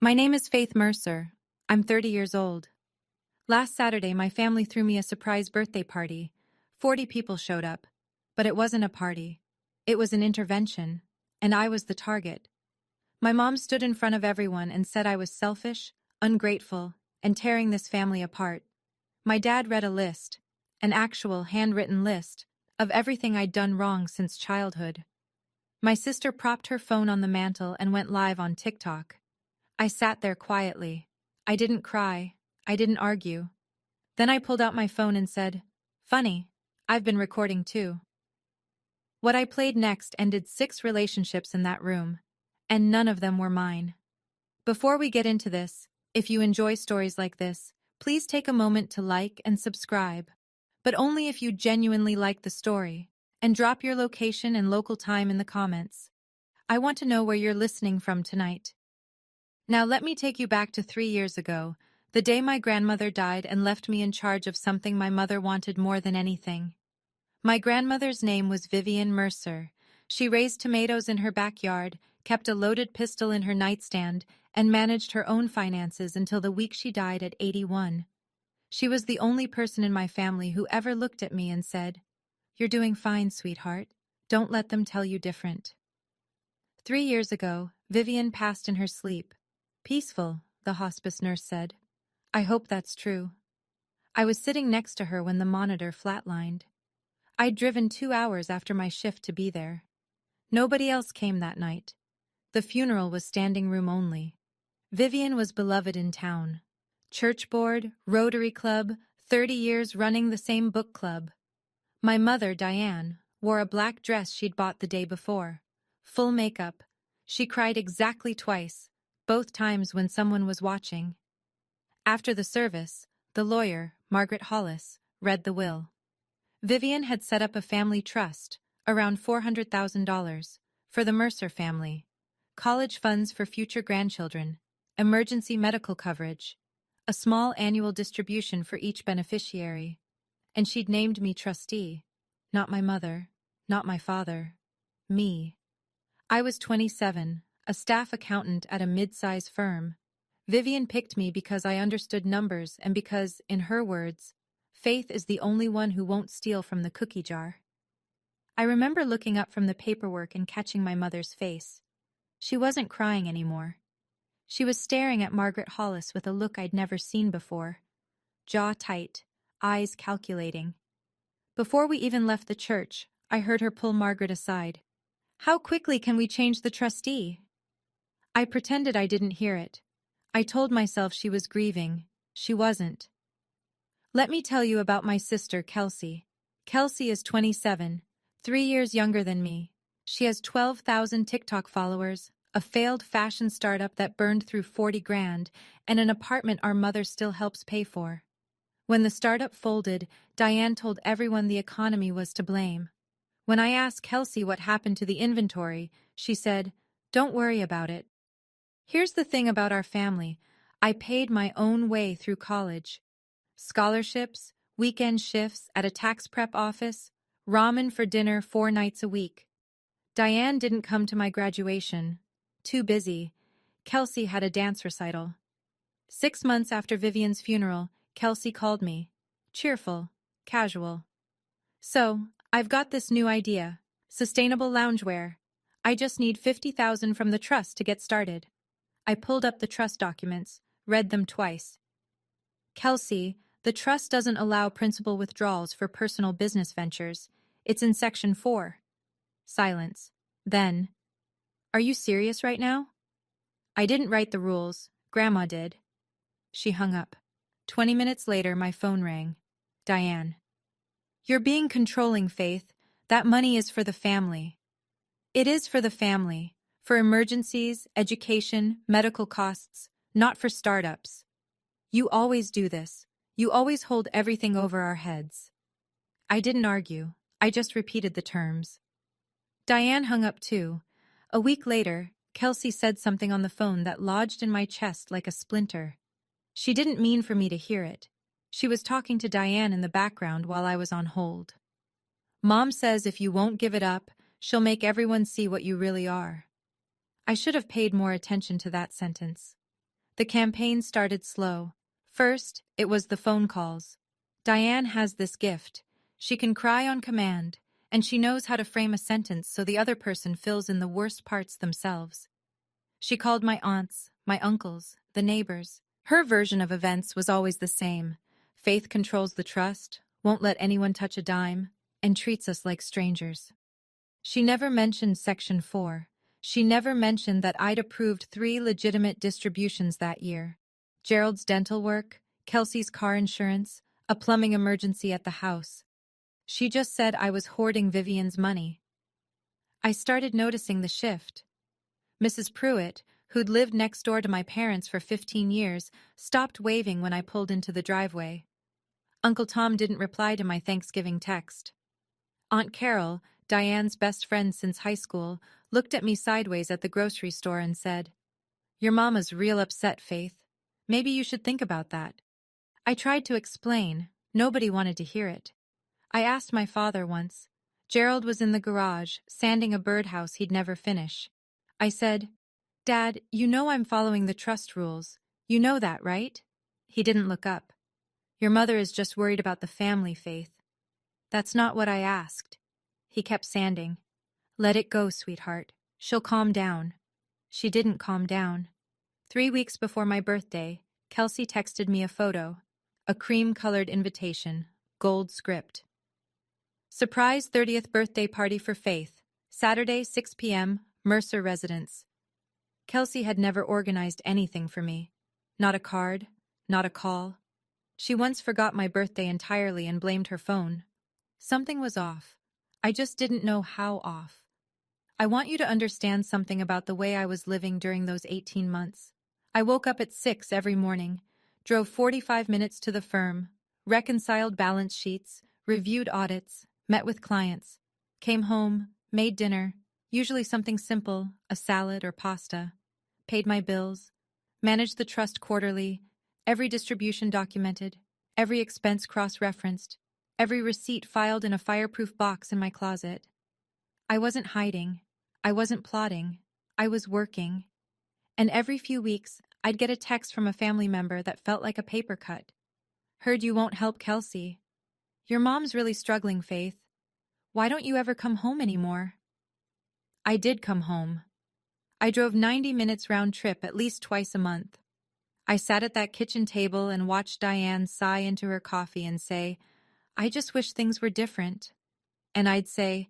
My name is Faith Mercer. I'm 30 years old. Last Saturday, my family threw me a surprise birthday party. 40 people showed up. But it wasn't a party. It was an intervention. And I was the target. My mom stood in front of everyone and said I was selfish, ungrateful, and tearing this family apart. My dad read a list, an actual handwritten list, of everything I'd done wrong since childhood. My sister propped her phone on the mantel and went live on TikTok. I sat there quietly. I didn't cry. I didn't argue. Then I pulled out my phone and said, "Funny, I've been recording too." What I played next ended 6 relationships in that room, and none of them were mine. Before we get into this, if you enjoy stories like this, please take a moment to like and subscribe, but only if you genuinely like the story, and drop your location and local time in the comments. I want to know where you're listening from tonight. Now let me take you back to 3 years ago, the day my grandmother died and left me in charge of something my mother wanted more than anything. My grandmother's name was Vivian Mercer. She raised tomatoes in her backyard, kept a loaded pistol in her nightstand, and managed her own finances until the week she died at 81. She was the only person in my family who ever looked at me and said, "You're doing fine, sweetheart. Don't let them tell you different." 3 years ago, Vivian passed in her sleep. "Peaceful," the hospice nurse said. I hope that's true. I was sitting next to her when the monitor flatlined. I'd driven 2 hours after my shift to be there. Nobody else came that night. The funeral was standing room only. Vivian was beloved in town. Church board, Rotary Club, 30 years running the same book club. My mother, Diane, wore a black dress she'd bought the day before. Full makeup. She cried exactly twice, both times when someone was watching. After the service, the lawyer, Margaret Hollis, read the will. Vivian had set up a family trust, around $400,000, for the Mercer family. College funds for future grandchildren, emergency medical coverage, a small annual distribution for each beneficiary. And she'd named me trustee. Not my mother, not my father. Me. I was 27, a staff accountant at a mid-size firm. Vivian picked me because I understood numbers and because, in her words, Faith is the only one who won't steal from the cookie jar. I remember looking up from the paperwork and catching my mother's face. She wasn't crying anymore. She was staring at Margaret Hollis with a look I'd never seen before. Jaw tight, eyes calculating. Before we even left the church, I heard her pull Margaret aside. "How quickly can we change the trustee?" I pretended I didn't hear it. I told myself she was grieving. She wasn't. Let me tell you about my sister, Kelsey. Kelsey is 27, 3 years younger than me. She has 12,000 TikTok followers, a failed fashion startup that burned through 40 grand, and an apartment our mother still helps pay for. When the startup folded, Diane told everyone the economy was to blame. When I asked Kelsey what happened to the inventory, she said, "Don't worry about it." Here's the thing about our family. I paid my own way through college. Scholarships, weekend shifts at a tax prep office, ramen for dinner 4 nights a week. Diane didn't come to my graduation. Too busy. Kelsey had a dance recital. 6 months after Vivian's funeral, Kelsey called me. Cheerful, casual. "So, I've got this new idea. Sustainable loungewear. I just need $50,000 from the trust to get started." I pulled up the trust documents, read them twice. "Kelsey, the trust doesn't allow principal withdrawals for personal business ventures. It's in Section 4. Silence. Then, "Are you serious right now?" "I didn't write the rules. Grandma did." She hung up. 20 minutes later, my phone rang. Diane. "You're being controlling, Faith. That money is for the family." "It is for the family. For emergencies, education, medical costs, not for startups. You always do this. You always hold everything over our heads." I didn't argue. I just repeated the terms. Diane hung up too. A week later, Kelsey said something on the phone that lodged in my chest like a splinter. She didn't mean for me to hear it. She was talking to Diane in the background while I was on hold. "Mom says if you won't give it up, she'll make everyone see what you really are." I should have paid more attention to that sentence. The campaign started slow. First, it was the phone calls. Diane has this gift. She can cry on command, and she knows how to frame a sentence so the other person fills in the worst parts themselves. She called my aunts, my uncles, the neighbors. Her version of events was always the same. Faith controls the trust, won't let anyone touch a dime, and treats us like strangers. She never mentioned Section 4. She never mentioned that I'd approved 3 legitimate distributions that year. Gerald's dental work, Kelsey's car insurance, a plumbing emergency at the house. She just said I was hoarding Vivian's money. I started noticing the shift. Mrs. Pruitt, who'd lived next door to my parents for 15 years, stopped waving when I pulled into the driveway. Uncle Tom didn't reply to my Thanksgiving text. Aunt Carol, Diane's best friend since high school, looked at me sideways at the grocery store and said, "Your mama's real upset, Faith. Maybe you should think about that." I tried to explain. Nobody wanted to hear it. I asked my father once. Gerald was in the garage, sanding a birdhouse he'd never finish. I said, "Dad, you know I'm following the trust rules. You know that, right?" He didn't look up. "Your mother is just worried about the family, Faith." "That's not what I asked." He kept sanding. "Let it go, sweetheart. She'll calm down." She didn't calm down. 3 weeks before my birthday, Kelsey texted me a photo. A cream-colored invitation, gold script. Surprise 30th birthday party for Faith. Saturday, 6 p.m., Mercer residence. Kelsey had never organized anything for me. Not a card, not a call. She once forgot my birthday entirely and blamed her phone. Something was off. I just didn't know how off. I want you to understand something about the way I was living during those 18 months. I woke up at 6 every morning, drove 45 minutes to the firm, reconciled balance sheets, reviewed audits, met with clients, came home, made dinner, usually something simple, a salad or pasta, paid my bills, managed the trust quarterly, every distribution documented, every expense cross-referenced, every receipt filed in a fireproof box in my closet. I wasn't hiding. I wasn't plotting. I was working. And every few weeks, I'd get a text from a family member that felt like a paper cut. "Heard you won't help Kelsey. Your mom's really struggling, Faith. Why don't you ever come home anymore?" I did come home. I drove 90 minutes round trip at least twice a month. I sat at that kitchen table and watched Diane sigh into her coffee and say, "I just wish things were different." And I'd say,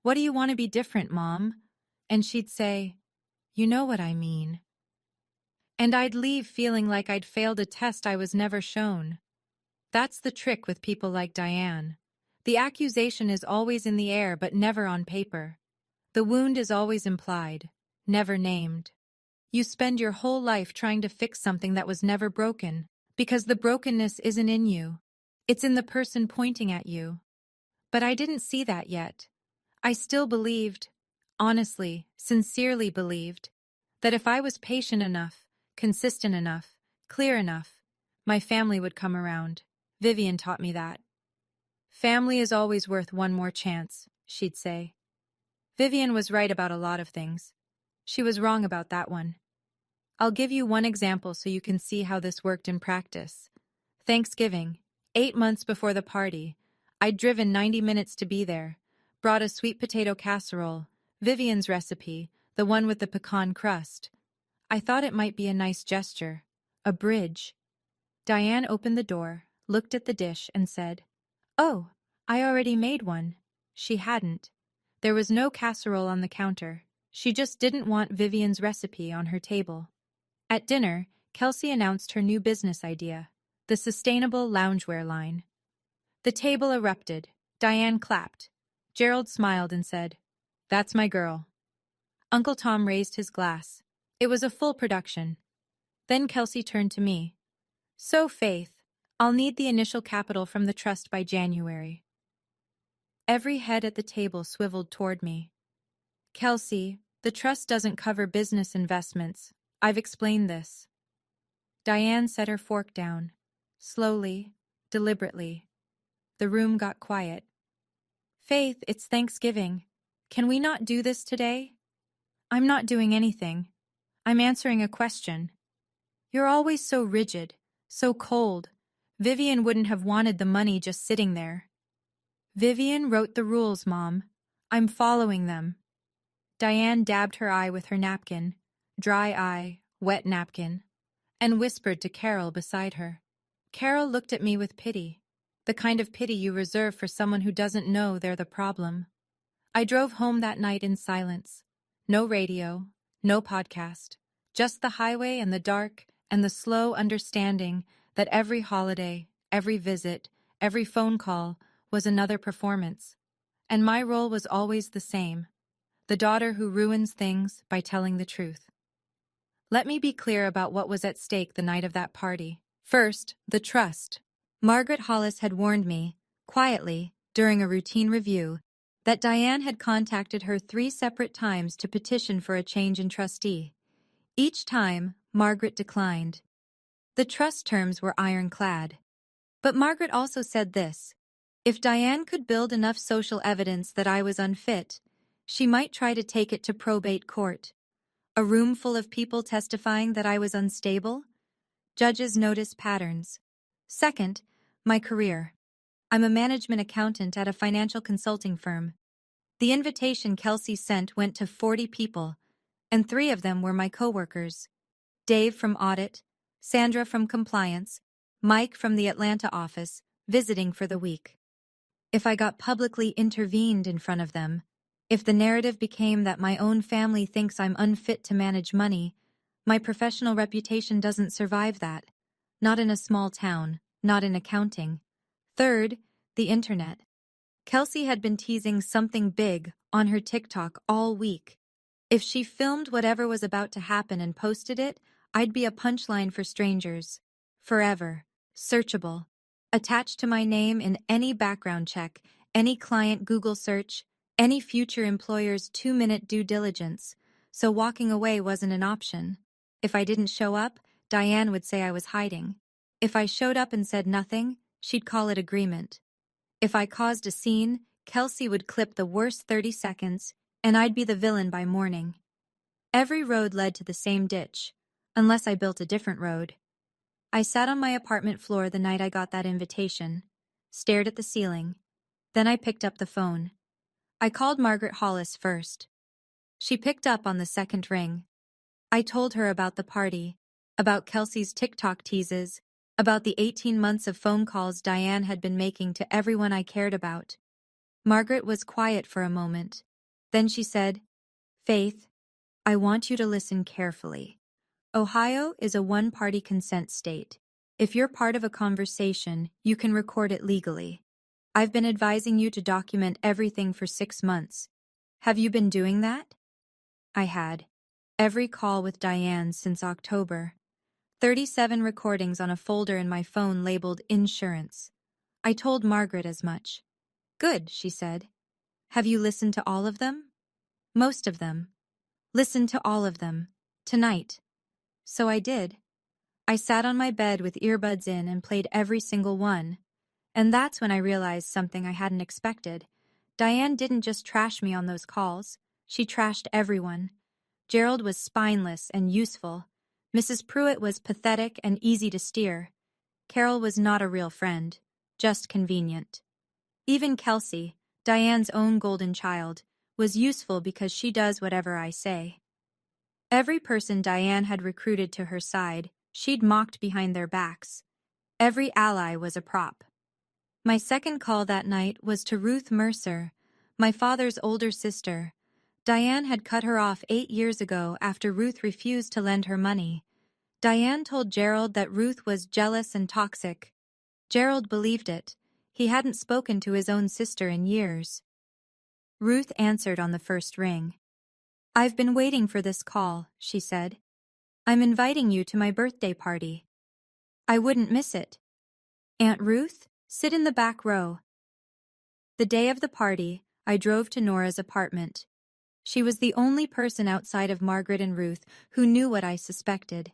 "What do you want to be different, Mom?" And she'd say, "You know what I mean." And I'd leave feeling like I'd failed a test I was never shown. That's the trick with people like Diane. The accusation is always in the air but never on paper. The wound is always implied, never named. You spend your whole life trying to fix something that was never broken, because the brokenness isn't in you. It's in the person pointing at you. But I didn't see that yet. I still believed, honestly, sincerely believed, that if I was patient enough, consistent enough, clear enough, my family would come around. Vivian taught me that. "Family is always worth one more chance," she'd say. Vivian was right about a lot of things. She was wrong about that one. I'll give you one example so you can see how this worked in practice. Thanksgiving, 8 months before the party, I'd driven 90 minutes to be there, brought a sweet potato casserole, Vivian's recipe, the one with the pecan crust. I thought it might be a nice gesture, a bridge. Diane opened the door, looked at the dish, and said, "Oh, I already made one." She hadn't. There was no casserole on the counter. She just didn't want Vivian's recipe on her table. At dinner, Kelsey announced her new business idea, the sustainable loungewear line. The table erupted. Diane clapped. Gerald smiled and said, "That's my girl." Uncle Tom raised his glass. It was a full production. Then Kelsey turned to me. "So, Faith, I'll need the initial capital from the trust by January." Every head at the table swiveled toward me. "Kelsey, the trust doesn't cover business investments. I've explained this." Diane set her fork down. Slowly, deliberately. The room got quiet. "Faith, it's Thanksgiving. Can we not do this today?" "I'm not doing anything. I'm answering a question." You're always so rigid, so cold. Vivian wouldn't have wanted the money just sitting there. Vivian wrote the rules, Mom. I'm following them. Diane dabbed her eye with her napkin, dry eye, wet napkin, and whispered to Carol beside her. Carol looked at me with pity, the kind of pity you reserve for someone who doesn't know they're the problem. I drove home that night in silence. No radio, no podcast, just the highway and the dark and the slow understanding that every holiday, every visit, every phone call was another performance. And my role was always the same, the daughter who ruins things by telling the truth. Let me be clear about what was at stake the night of that party. First, the trust. Margaret Hollis had warned me, quietly, during a routine review, that Diane had contacted her 3 separate times to petition for a change in trustee. Each time, Margaret declined. The trust terms were ironclad. But Margaret also said this: if Diane could build enough social evidence that I was unfit, she might try to take it to probate court. A room full of people testifying that I was unstable? Judges notice patterns. Second, my career. I'm a management accountant at a financial consulting firm. The invitation Kelsey sent went to 40 people, and 3 of them were my coworkers. Dave from audit, Sandra from compliance, Mike from the Atlanta office, visiting for the week. If I got publicly intervened in front of them, if the narrative became that my own family thinks I'm unfit to manage money, my professional reputation doesn't survive that. Not in a small town, not in accounting. Third, the internet. Kelsey had been teasing something big on her TikTok all week. If she filmed whatever was about to happen and posted it, I'd be a punchline for strangers. Forever. Searchable. Attached to my name in any background check, any client Google search, any future employer's 2-minute due diligence. So walking away wasn't an option. If I didn't show up, Diane would say I was hiding. If I showed up and said nothing, she'd call it agreement. If I caused a scene, Kelsey would clip the worst 30 seconds, and I'd be the villain by morning. Every road led to the same ditch, unless I built a different road. I sat on my apartment floor the night I got that invitation, stared at the ceiling. Then I picked up the phone. I called Margaret Hollis first. She picked up on the second ring. I told her about the party, about Kelsey's TikTok teases, about the 18 months of phone calls Diane had been making to everyone I cared about. Margaret was quiet for a moment. Then she said, "Faith, I want you to listen carefully. Ohio is a one-party consent state. If you're part of a conversation, you can record it legally. I've been advising you to document everything for 6 months. Have you been doing that?" I had. Every call with Diane since October. 37 recordings on a folder in my phone labeled insurance. I told Margaret as much. "Good," she said. "Have you listened to all of them?" "Most of them." "Listen to all of them. Tonight." So I did. I sat on my bed with earbuds in and played every single one. And that's when I realized something I hadn't expected. Diane didn't just trash me on those calls. She trashed everyone. Gerald was spineless and useful. Mrs. Pruitt was pathetic and easy to steer. Carol was not a real friend, just convenient. Even Kelsey, Diane's own golden child, was useful because she does whatever I say. Every person Diane had recruited to her side, she'd mocked behind their backs. Every ally was a prop. My second call that night was to Ruth Mercer, my father's older sister. Diane had cut her off 8 years ago after Ruth refused to lend her money. Diane told Gerald that Ruth was jealous and toxic. Gerald believed it. He hadn't spoken to his own sister in years. Ruth answered on the first ring. "I've been waiting for this call," she said. "I'm inviting you to my birthday party." I wouldn't miss it. "Aunt Ruth, sit in the back row." The day of the party, I drove to Nora's apartment. She was the only person outside of Margaret and Ruth who knew what I suspected.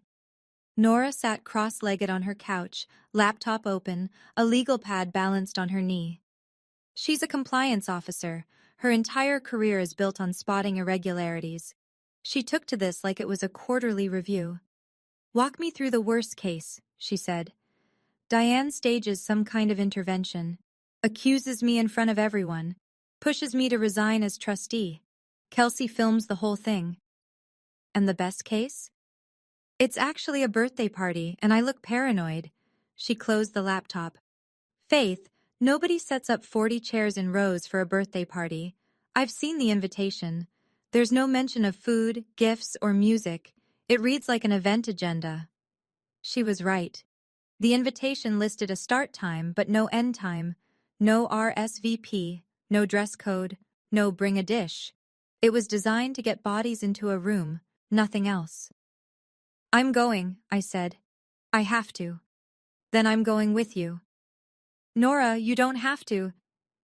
Nora sat cross-legged on her couch, laptop open, a legal pad balanced on her knee. She's a compliance officer. Her entire career is built on spotting irregularities. She took to this like it was a quarterly review. Walk me through the worst case, she said. Diane stages some kind of intervention, accuses me in front of everyone, pushes me to resign as trustee. Kelsey films the whole thing. And the best case? It's actually a birthday party, and I look paranoid. She closed the laptop. Faith, nobody sets up 40 chairs in rows for a birthday party. I've seen the invitation. There's no mention of food, gifts, or music. It reads like an event agenda. She was right. The invitation listed a start time but no end time, no RSVP, no dress code, no bring a dish. It was designed to get bodies into a room, nothing else. I'm going, I said. I have to. Then I'm going with you. Nora, you don't have to.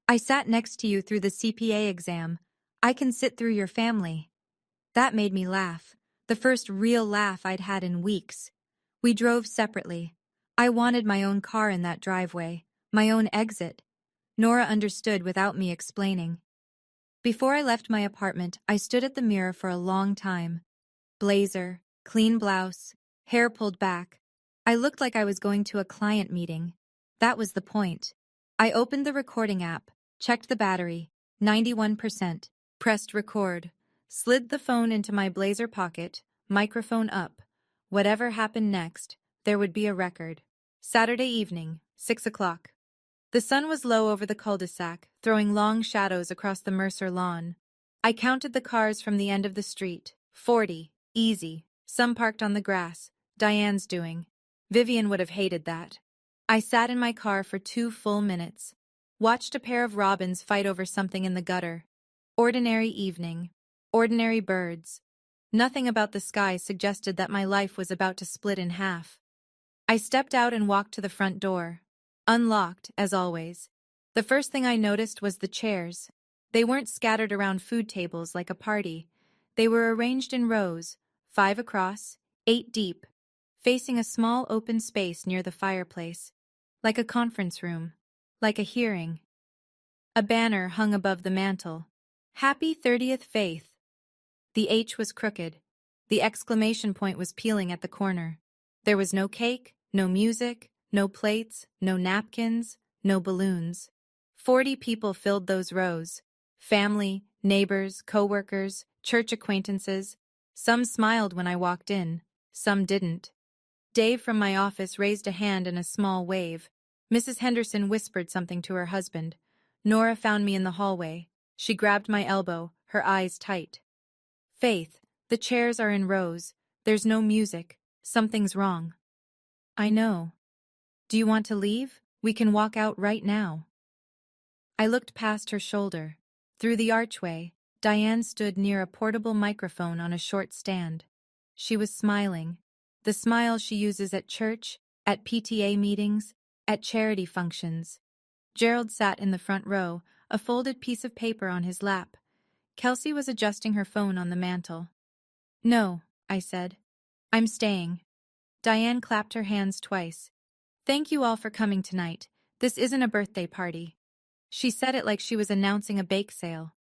I sat next to you through the CPA exam. I can sit through your family. That made me laugh, the first real laugh I'd had in weeks. We drove separately. I wanted my own car in that driveway, my own exit. Nora understood without me explaining. Before I left my apartment, I stood at the mirror for a long time. Blazer, clean blouse, hair pulled back. I looked like I was going to a client meeting. That was the point. I opened the recording app, checked the battery, 91%, pressed record, slid the phone into my blazer pocket, microphone up. Whatever happened next, there would be a record. Saturday evening, 6 o'clock. The sun was low over the cul-de-sac, throwing long shadows across the Mercer lawn. I counted the cars from the end of the street. 40, easy, some parked on the grass. Diane's doing. Vivian would have hated that. I sat in my car for 2 full minutes. Watched a pair of robins fight over something in the gutter. Ordinary evening. Ordinary birds. Nothing about the sky suggested that my life was about to split in half. I stepped out and walked to the front door. Unlocked, as always. The first thing I noticed was the chairs. They weren't scattered around food tables like a party. They were arranged in rows, 5 across, 8 deep, facing a small open space near the fireplace, like a conference room, like a hearing. A banner hung above the mantel. Happy 30th Faith. The H was crooked. The exclamation point was peeling at the corner. There was no cake, no music, no plates, no napkins, no balloons. 40 people filled those rows. Family, neighbors, co-workers, church acquaintances. Some smiled when I walked in, some didn't. Dave from my office raised a hand in a small wave. Mrs. Henderson whispered something to her husband. Nora found me in the hallway. She grabbed my elbow, her eyes tight. Faith, the chairs are in rows. There's no music. Something's wrong. I know. Do you want to leave? We can walk out right now. I looked past her shoulder. Through the archway, Diane stood near a portable microphone on a short stand. She was smiling. The smile she uses at church, at PTA meetings, at charity functions. Gerald sat in the front row, a folded piece of paper on his lap. Kelsey was adjusting her phone on the mantel. No, I said. I'm staying. Diane clapped her hands twice. Thank you all for coming tonight. This isn't a birthday party. She said it like she was announcing a bake sale.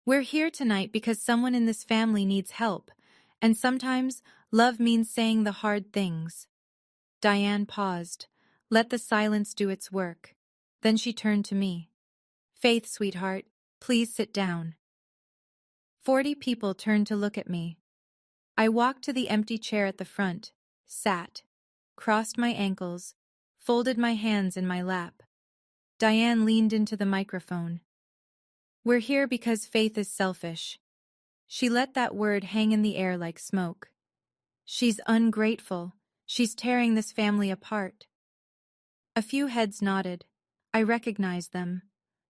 We're here tonight because someone in this family needs help, and sometimes love means saying the hard things. Diane paused, let the silence do its work. Then she turned to me. Faith, sweetheart, please sit down. 40 people turned to look at me. I walked to the empty chair at the front, sat, crossed my ankles, folded my hands in my lap. Diane leaned into the microphone. We're here because Faith is selfish. She let that word hang in the air like smoke. She's ungrateful. She's tearing this family apart. A few heads nodded. I recognized them.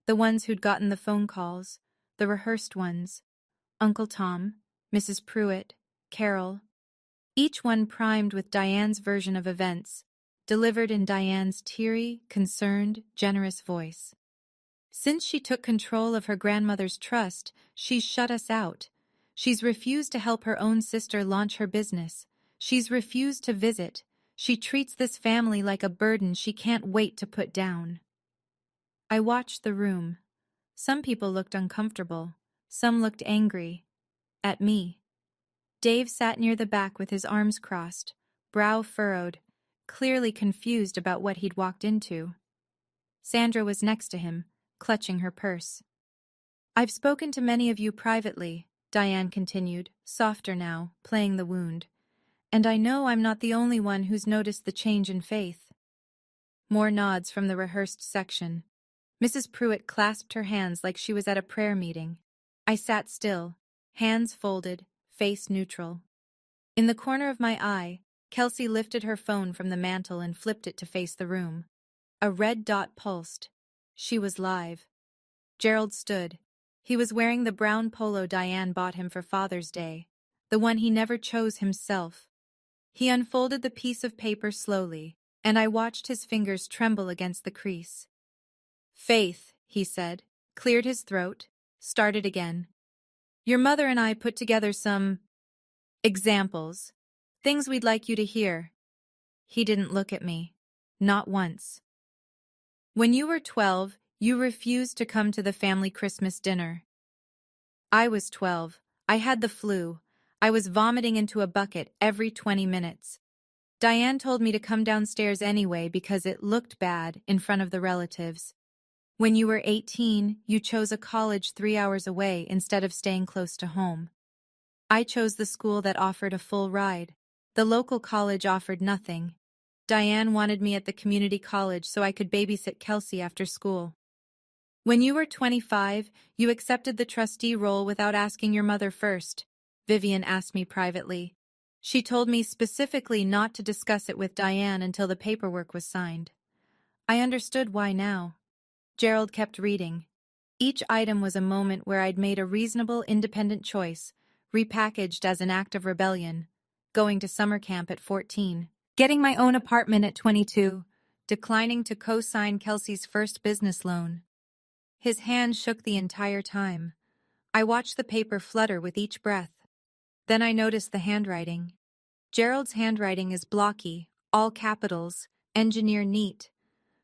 The ones who'd gotten the phone calls, the rehearsed ones. Uncle Tom, Mrs. Pruitt, Carol. Each one primed with Diane's version of events, delivered in Diane's teary, concerned, generous voice. Since she took control of her grandmother's trust, she's shut us out. She's refused to help her own sister launch her business. She's refused to visit. She treats this family like a burden she can't wait to put down. I watched the room. Some people looked uncomfortable. Some looked angry. At me. Dave sat near the back with his arms crossed, brow furrowed, clearly confused about what he'd walked into. Sandra was next to him, clutching her purse. "I've spoken to many of you privately," Diane continued, softer now, playing the wound. "And I know I'm not the only one who's noticed the change in Faith." More nods from the rehearsed section. Mrs. Pruitt clasped her hands like she was at a prayer meeting. I sat still, hands folded, face neutral. In the corner of my eye, Kelsey lifted her phone from the mantel and flipped it to face the room. A red dot pulsed. She was live. Gerald stood. He was wearing the brown polo Diane bought him for Father's Day, the one he never chose himself. He unfolded the piece of paper slowly, and I watched his fingers tremble against the crease. "Faith," he said, cleared his throat, started again. "Your mother and I put together some examples, things we'd like you to hear." He didn't look at me. Not once. "When you were 12, you refused to come to the family Christmas dinner. I was 12. I had the flu. I was vomiting into a bucket every 20 minutes. Diane told me to come downstairs anyway because it looked bad in front of the relatives. When you were 18, you chose a college 3 hours away instead of staying close to home. I chose the school that offered a full ride. The local college offered nothing. Diane wanted me at the community college so I could babysit Kelsey after school. When you were 25, you accepted the trustee role without asking your mother first," Vivian asked me privately. "She told me specifically not to discuss it with Diane until the paperwork was signed." I understood why now. Gerald kept reading. Each item was a moment where I'd made a reasonable, independent choice, repackaged as an act of rebellion. Going to summer camp at 14. Getting my own apartment at 22. Declining to co-sign Kelsey's first business loan. His hand shook the entire time. I watched the paper flutter with each breath. Then I noticed the handwriting. Gerald's handwriting is blocky, all capitals, engineer neat.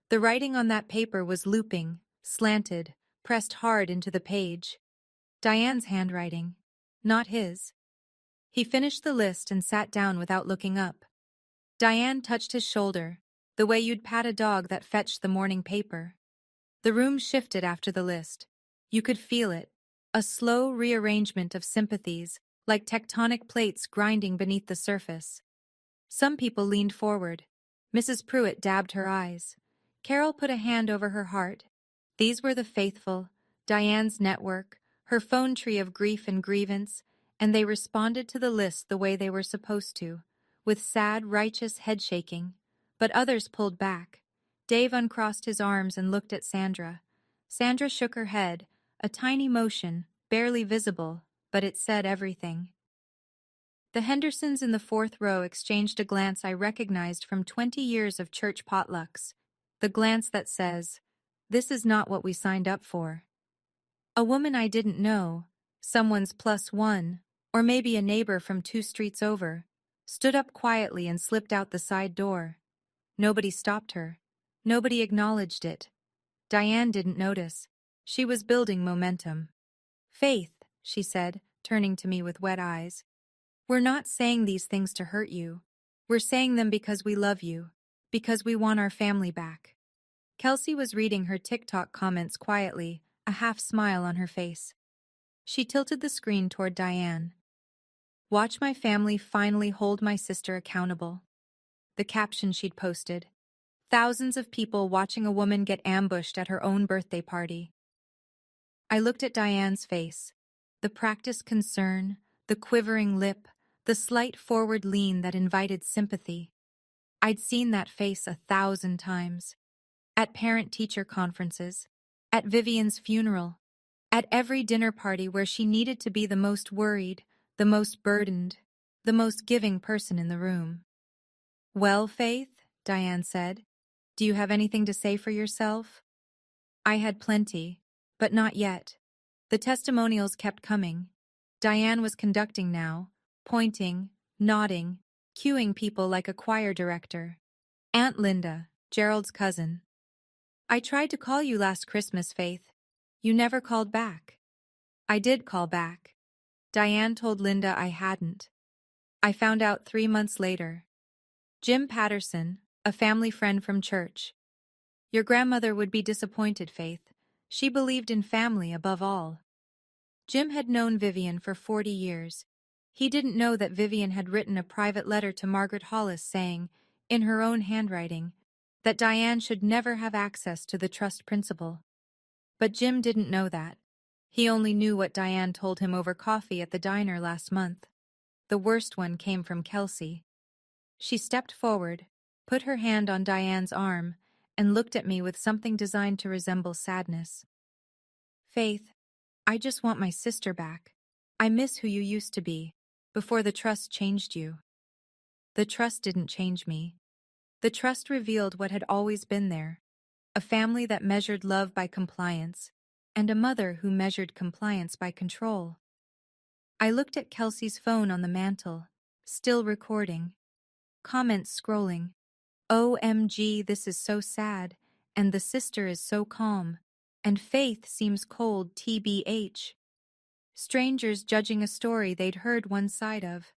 The writing on that paper was looping, slanted, pressed hard into the page. Diane's handwriting, not his. He finished the list and sat down without looking up. Diane touched his shoulder, the way you'd pat a dog that fetched the morning paper. The room shifted after the list. You could feel it, a slow rearrangement of sympathies, like tectonic plates grinding beneath the surface. Some people leaned forward. Mrs. Pruitt dabbed her eyes. Carol put a hand over her heart. These were the faithful, Diane's network, her phone tree of grief and grievance, and they responded to the list the way they were supposed to, with sad, righteous head-shaking. But others pulled back. Dave uncrossed his arms and looked at Sandra. Sandra shook her head, a tiny motion, barely visible, but it said everything. The Hendersons in the fourth row exchanged a glance I recognized from 20 years of church potlucks. The glance that says, "This is not what we signed up for." A woman I didn't know, someone's +1, or maybe a neighbor from 2 streets over, stood up quietly and slipped out the side door. Nobody stopped her. Nobody acknowledged it. Diane didn't notice. She was building momentum. "Faith," she said, turning to me with wet eyes. "We're not saying these things to hurt you. We're saying them because we love you, because we want our family back." Kelsey was reading her TikTok comments quietly, a half smile on her face. She tilted the screen toward Diane. "Watch my family finally hold my sister accountable." The caption she'd posted. Thousands of people watching a woman get ambushed at her own birthday party. I looked at Diane's face. The practiced concern, the quivering lip, the slight forward lean that invited sympathy. I'd seen that face 1,000 times. At parent-teacher conferences, at Vivian's funeral, at every dinner party where she needed to be the most worried, the most burdened, the most giving person in the room. "Well, Faith," Diane said, "do you have anything to say for yourself?" I had plenty, but not yet. The testimonials kept coming. Diane was conducting now, pointing, nodding, cueing people like a choir director. "Aunt Linda, Gerald's cousin. I tried to call you last Christmas, Faith. You never called back." I did call back. Diane told Linda I hadn't. I found out 3 months later. Jim Patterson, a family friend from church. Your grandmother would be disappointed, Faith. She believed in family above all. Jim had known Vivian for 40 years. He didn't know that Vivian had written a private letter to Margaret Hollis saying, in her own handwriting, that Diane should never have access to the trust principal. But Jim didn't know that. He only knew what Diane told him over coffee at the diner last month. The worst one came from Kelsey. She stepped forward, put her hand on Diane's arm, and looked at me with something designed to resemble sadness. Faith, I just want my sister back. I miss who you used to be, before the trust changed you. The trust didn't change me. The trust revealed what had always been there, a family that measured love by compliance, and a mother who measured compliance by control. I looked at Kelsey's phone on the mantel, still recording. Comments scrolling. OMG, this is so sad, and the sister is so calm, and Faith seems cold TBH. Strangers judging a story they'd heard one side of.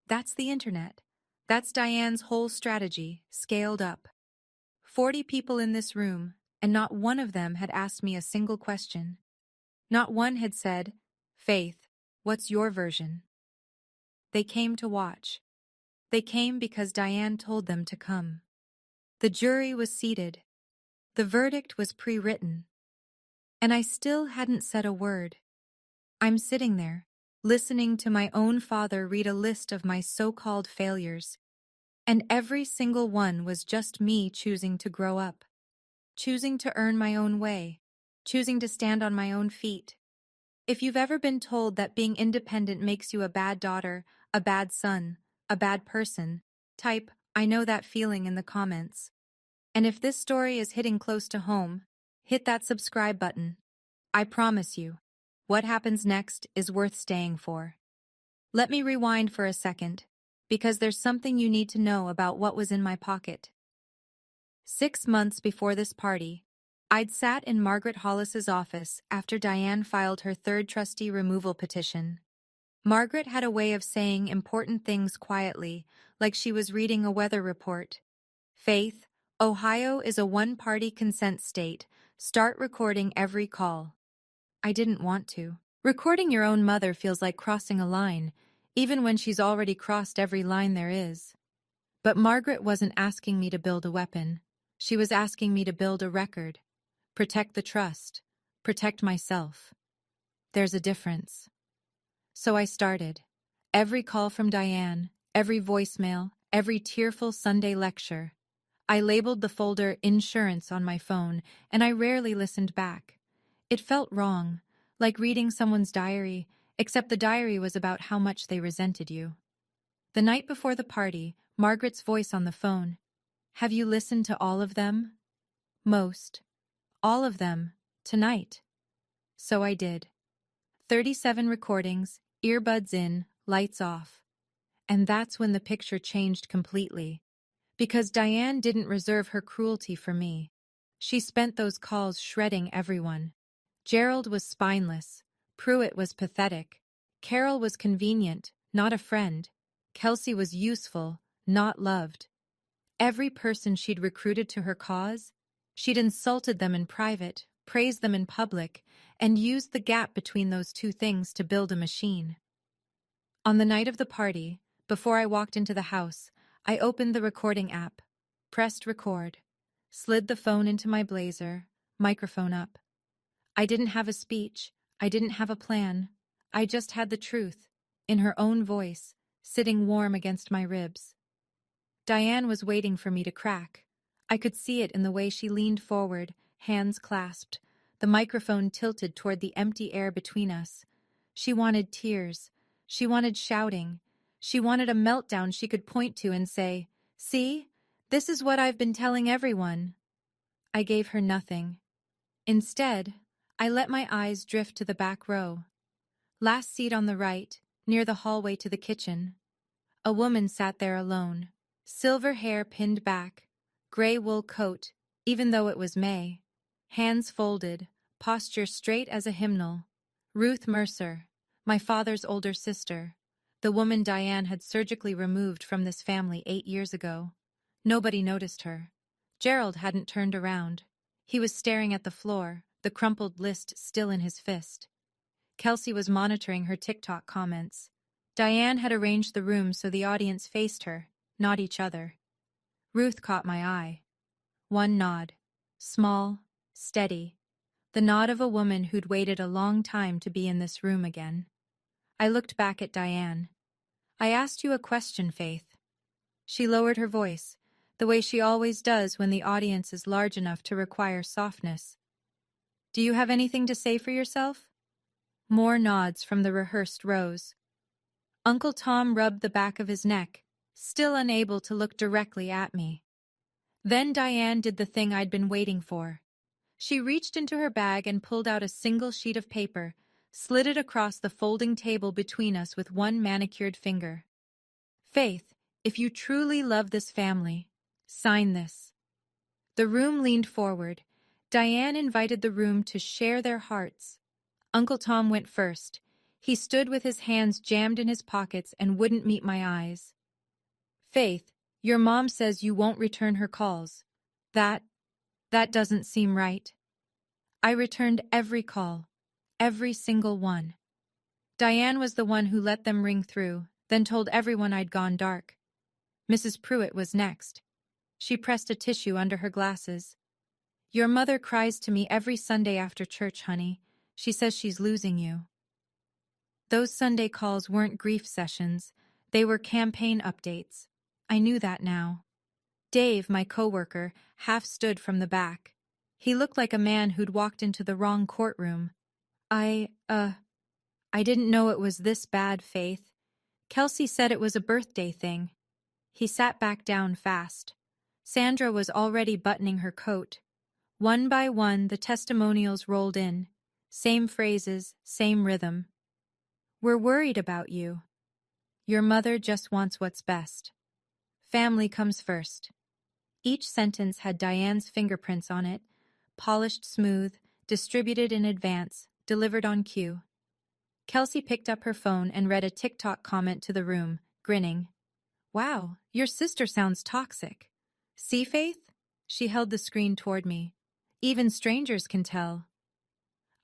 That's the internet. That's Diane's whole strategy, scaled up. 40 people in this room, and not one of them had asked me a single question. Not one had said, Faith, what's your version? They came to watch. They came because Diane told them to come. The jury was seated. The verdict was pre-written. And I still hadn't said a word. I'm sitting there, listening to my own father read a list of my so-called failures. And every single one was just me choosing to grow up. Choosing to earn my own way. Choosing to stand on my own feet. If you've ever been told that being independent makes you a bad daughter, a bad son, a bad person, type, I know that feeling in the comments. And if this story is hitting close to home, hit that subscribe button. I promise you, what happens next is worth staying for. Let me rewind for a second, because there's something you need to know about what was in my pocket. 6 months before this party, I'd sat in Margaret Hollis's office after Diane filed her third trustee removal petition. Margaret had a way of saying important things quietly, like she was reading a weather report. Faith, Ohio is a one-party consent state. Start recording every call. I didn't want to. Recording your own mother feels like crossing a line, even when she's already crossed every line there is. But Margaret wasn't asking me to build a weapon. She was asking me to build a record. Protect the trust. Protect myself. There's a difference. So I started. Every call from Diane, every voicemail, every tearful Sunday lecture. I labeled the folder Insurance on my phone, and I rarely listened back. It felt wrong, like reading someone's diary, except the diary was about how much they resented you. The night before the party, Margaret's voice on the phone. Have you listened to all of them? Most. All of them. Tonight. So I did. 37 recordings, earbuds in, lights off. And that's when the picture changed completely. Because Diane didn't reserve her cruelty for me. She spent those calls shredding everyone. Gerald was spineless. Pruitt was pathetic. Carol was convenient, not a friend. Kelsey was useful, not loved. Every person she'd recruited to her cause, she'd insulted them in private, praised them in public, and used the gap between those two things to build a machine. On the night of the party, before I walked into the house, I opened the recording app, pressed record, slid the phone into my blazer, microphone up. I didn't have a speech, I didn't have a plan. I just had the truth, in her own voice, sitting warm against my ribs. Diane was waiting for me to crack. I could see it in the way she leaned forward, hands clasped, the microphone tilted toward the empty air between us. She wanted tears. She wanted shouting. She wanted a meltdown she could point to and say, "See? This is what I've been telling everyone." I gave her nothing. Instead, I let my eyes drift to the back row. Last seat on the right, near the hallway to the kitchen. A woman sat there alone. Silver hair pinned back, gray wool coat, even though it was May. Hands folded, posture straight as a hymnal. Ruth Mercer, my father's older sister, the woman Diane had surgically removed from this family 8 years ago. Nobody noticed her. Gerald hadn't turned around. He was staring at the floor, the crumpled list still in his fist. Kelsey was monitoring her TikTok comments. Diane had arranged the room so the audience faced her, not each other. Ruth caught my eye. One nod. Small, steady. The nod of a woman who'd waited a long time to be in this room again. I looked back at Diane. I asked you a question, Faith. She lowered her voice, the way she always does when the audience is large enough to require softness. Do you have anything to say for yourself? More nods from the rehearsed rows. Uncle Tom rubbed the back of his neck, still unable to look directly at me. Then Diane did the thing I'd been waiting for. She reached into her bag and pulled out a single sheet of paper, slid it across the folding table between us with one manicured finger. Faith, if you truly love this family, sign this. The room leaned forward. Diane invited the room to share their hearts. Uncle Tom went first. He stood with his hands jammed in his pockets and wouldn't meet my eyes. Faith, your mom says you won't return her calls. That doesn't seem right. I returned every call, every single one. Diane was the one who let them ring through, then told everyone I'd gone dark. Mrs. Pruitt was next. She pressed a tissue under her glasses. Your mother cries to me every Sunday after church, honey. She says she's losing you. Those Sunday calls weren't grief sessions. They were campaign updates. I knew that now. Dave, my coworker, half stood from the back. He looked like a man who'd walked into the wrong courtroom. I didn't know it was this bad, Faith. Kelsey said it was a birthday thing. He sat back down fast. Sandra was already buttoning her coat. One by one, the testimonials rolled in. Same phrases, same rhythm. We're worried about you. Your mother just wants what's best. Family comes first. Each sentence had Diane's fingerprints on it, polished smooth, distributed in advance, delivered on cue. Kelsey picked up her phone and read a TikTok comment to the room, grinning. Wow, your sister sounds toxic. See, Faith? She held the screen toward me. Even strangers can tell.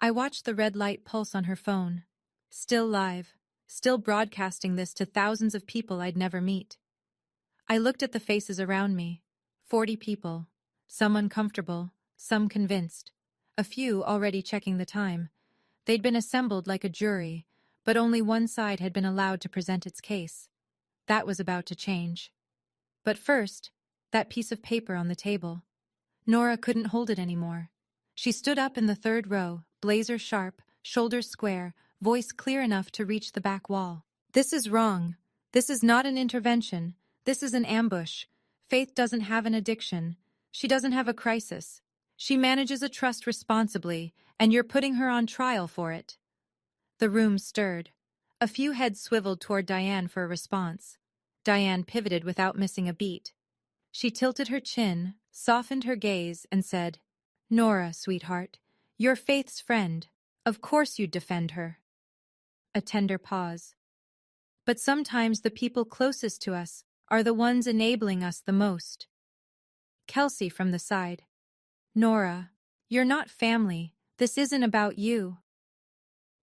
I watched the red light pulse on her phone. Still live, still broadcasting this to thousands of people I'd never meet. I looked at the faces around me. 40 people. Some uncomfortable, some convinced. A few already checking the time. They'd been assembled like a jury, but only one side had been allowed to present its case. That was about to change. But first, that piece of paper on the table. Nora couldn't hold it anymore. She stood up in the third row, blazer sharp, shoulders square, voice clear enough to reach the back wall. This is wrong. This is not an intervention. This is an ambush. Faith doesn't have an addiction. She doesn't have a crisis. She manages a trust responsibly, and you're putting her on trial for it. The room stirred. A few heads swiveled toward Diane for a response. Diane pivoted without missing a beat. She tilted her chin, softened her gaze, and said, Nora, sweetheart, you're Faith's friend. Of course you'd defend her. A tender pause. But sometimes the people closest to us are the ones enabling us the most. Kelsey from the side. Nora, you're not family. This isn't about you.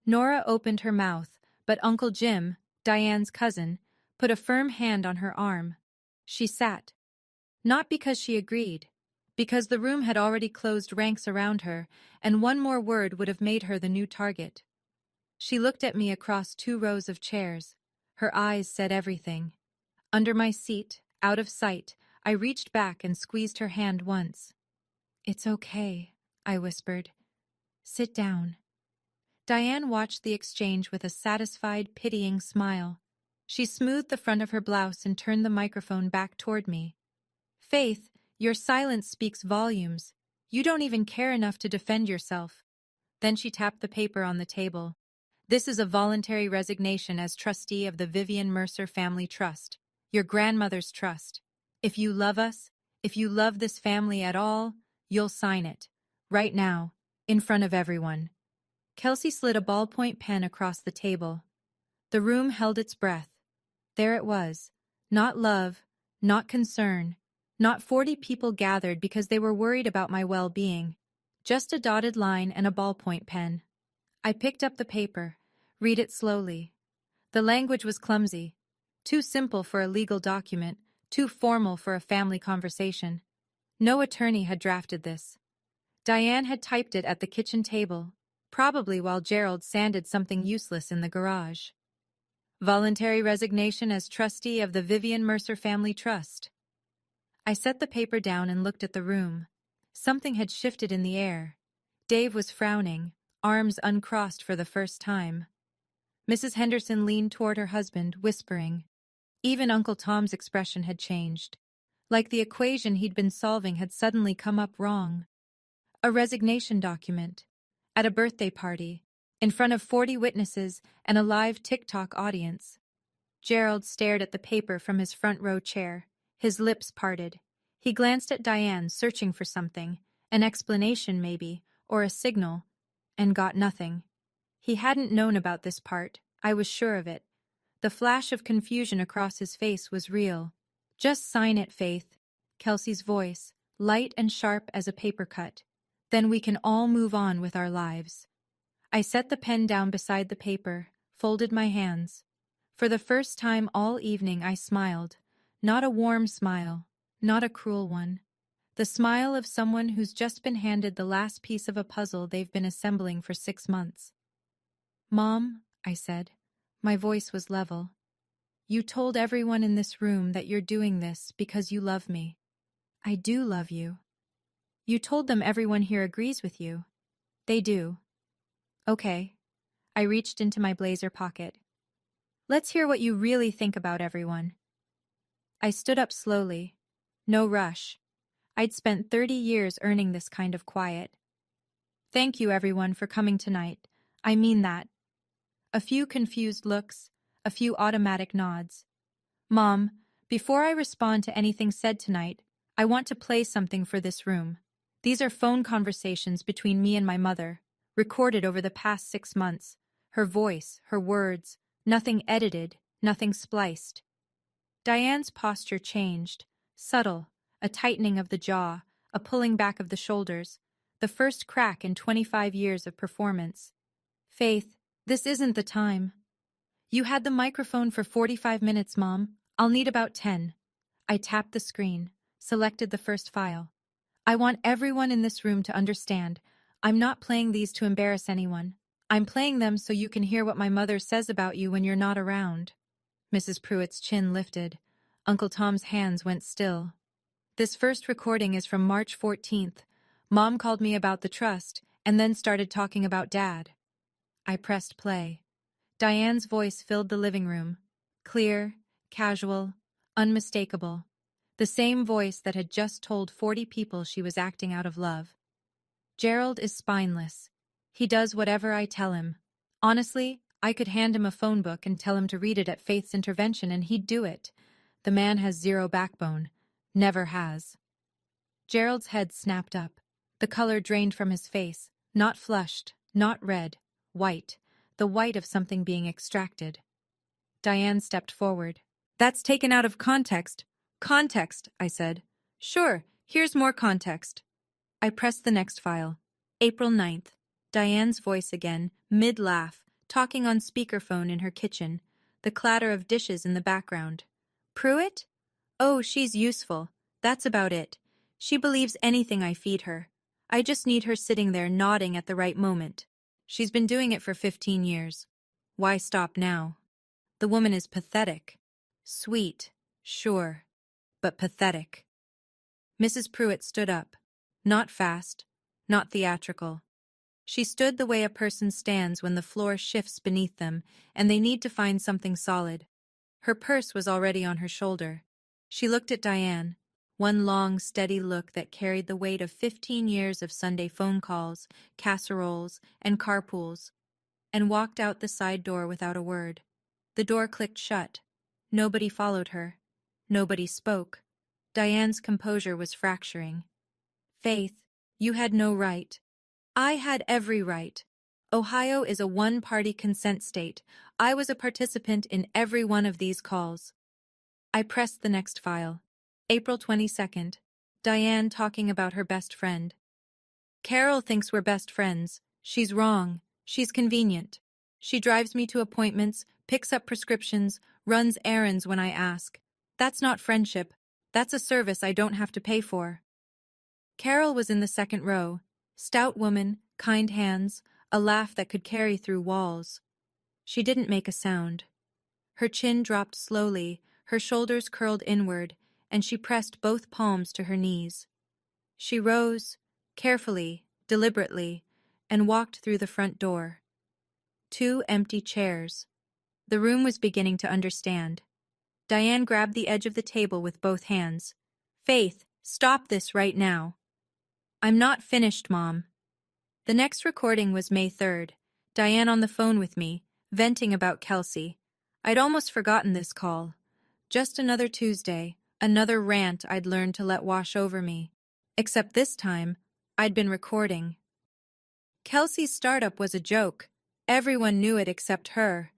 Nora opened her mouth, but Uncle Jim, Diane's cousin, put a firm hand on her arm. She sat. Not because she agreed, because the room had already closed ranks around her, and one more word would have made her the new target. She looked at me across 2 rows of chairs. Her eyes said everything. Under my seat, out of sight, I reached back and squeezed her hand once. It's okay, I whispered. Sit down. Diane watched the exchange with a satisfied, pitying smile. She smoothed the front of her blouse and turned the microphone back toward me. Faith, your silence speaks volumes. You don't even care enough to defend yourself. Then she tapped the paper on the table. This is a voluntary resignation as trustee of the Vivian Mercer Family Trust, your grandmother's trust. If you love us, if you love this family at all, you'll sign it. Right now, in front of everyone. Kelsey slid a ballpoint pen across the table. The room held its breath. There it was. Not love, not concern, Not 40 people gathered because they were worried about my well-being. Just a dotted line and a ballpoint pen. I picked up the paper, read it slowly. The language was clumsy. Too simple for a legal document, too formal for a family conversation. No attorney had drafted this. Diane had typed it at the kitchen table, probably while Gerald sanded something useless in the garage. Voluntary resignation as trustee of the Vivian Mercer Family Trust. I set the paper down and looked at the room. Something had shifted in the air. Dave was frowning, arms uncrossed for the first time. Mrs. Henderson leaned toward her husband, whispering. Even Uncle Tom's expression had changed. Like the equation he'd been solving had suddenly come up wrong. A resignation document. At a birthday party. In front of 40 witnesses and a live TikTok audience. Gerald stared at the paper from his front row chair, his lips parted. He glanced at Diane, searching for something, an explanation maybe, or a signal, and got nothing. He hadn't known about this part, I was sure of it. The flash of confusion across his face was real. Just sign it, Faith. Kelsey's voice, light and sharp as a paper cut. Then we can all move on with our lives. I set the pen down beside the paper, folded my hands. For the first time all evening I smiled. Not a warm smile, not a cruel one. The smile of someone who's just been handed the last piece of a puzzle they've been assembling for 6 months. Mom, I said. My voice was level. You told everyone in this room that you're doing this because you love me. I do love you. You told them everyone here agrees with you. They do. Okay. I reached into my blazer pocket. Let's hear what you really think about everyone. I stood up slowly. No rush. I'd spent 30 years earning this kind of quiet. Thank you, everyone, for coming tonight. I mean that. A few confused looks, a few automatic nods. Mom, before I respond to anything said tonight, I want to play something for this room. These are phone conversations between me and my mother, recorded over the past 6 months. Her voice, her words, nothing edited, nothing spliced. Diane's posture changed, subtle, a tightening of the jaw, a pulling back of the shoulders, the first crack in 25 years of performance. Faith, this isn't the time. You had the microphone for 45 minutes, Mom. I'll need about 10. I tapped the screen, selected the first file. I want everyone in this room to understand. I'm not playing these to embarrass anyone. I'm playing them so you can hear what my mother says about you when you're not around. Mrs. Pruitt's chin lifted. Uncle Tom's hands went still. This first recording is from March 14th. Mom called me about the trust and then started talking about Dad. I pressed play. Diane's voice filled the living room. Clear, casual, unmistakable. The same voice that had just told 40 people she was acting out of love. Gerald is spineless. He does whatever I tell him. Honestly, I could hand him a phone book and tell him to read it at Faith's intervention and he'd do it. The man has zero backbone. Never has. Gerald's head snapped up. The color drained from his face. Not flushed, not red. White. The white of something being extracted. Diane stepped forward. That's taken out of context. Context, I said. Sure, here's more context. I pressed the next file. April 9th. Diane's voice again, mid-laugh, talking on speakerphone in her kitchen, the clatter of dishes in the background. Pruitt? Oh, she's useful. That's about it. She believes anything I feed her. I just need her sitting there nodding at the right moment. She's been doing it for 15 years. Why stop now? The woman is pathetic. Sweet, sure, but pathetic. Mrs. Pruitt stood up. Not fast, not theatrical. She stood the way a person stands when the floor shifts beneath them and they need to find something solid. Her purse was already on her shoulder. She looked at Diane, one long, steady look that carried the weight of 15 years of Sunday phone calls, casseroles, and carpools, and walked out the side door without a word. The door clicked shut. Nobody followed her. Nobody spoke. Diane's composure was fracturing. Faith, you had no right. I had every right. Ohio is a one-party consent state. I was a participant in every one of these calls. I pressed the next file. April 22nd. Diane talking about her best friend. Carol thinks we're best friends. She's wrong. She's convenient. She drives me to appointments, picks up prescriptions, runs errands when I ask. That's not friendship. That's a service I don't have to pay for. Carol was in the second row. Stout woman, kind hands, a laugh that could carry through walls. She didn't make a sound. Her chin dropped slowly, her shoulders curled inward, and she pressed both palms to her knees. She rose, carefully, deliberately, and walked through the front door. 2 empty chairs. The room was beginning to understand. Diane grabbed the edge of the table with both hands. Faith, stop this right now. I'm not finished, Mom. The next recording was May 3rd. Diane on the phone with me, venting about Kelsey. I'd almost forgotten this call. Just another Tuesday, another rant I'd learned to let wash over me. Except this time, I'd been recording. Kelsey's startup was a joke. Everyone knew it except her.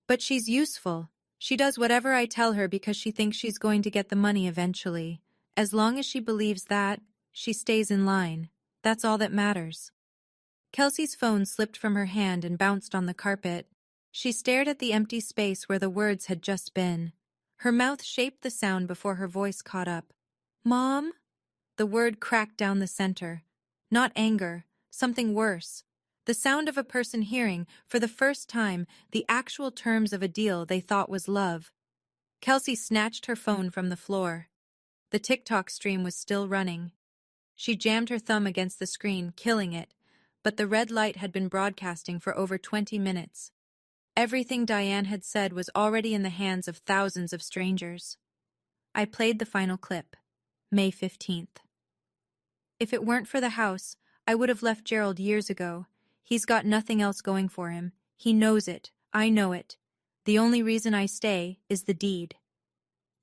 But she's useful. She does whatever I tell her because she thinks she's going to get the money eventually. As long as she believes that, she stays in line. That's all that matters. Kelsey's phone slipped from her hand and bounced on the carpet. She stared at the empty space where the words had just been. Her mouth shaped the sound before her voice caught up. Mom? The word cracked down the center. Not anger, something worse. The sound of a person hearing, for the first time, the actual terms of a deal they thought was love. Kelsey snatched her phone from the floor. The TikTok stream was still running. She jammed her thumb against the screen, killing it, but the red light had been broadcasting for over 20 minutes. Everything Diane had said was already in the hands of thousands of strangers. I played the final clip, May 15th. If it weren't for the house, I would have left Gerald years ago. He's got nothing else going for him. He knows it. I know it. The only reason I stay is the deed.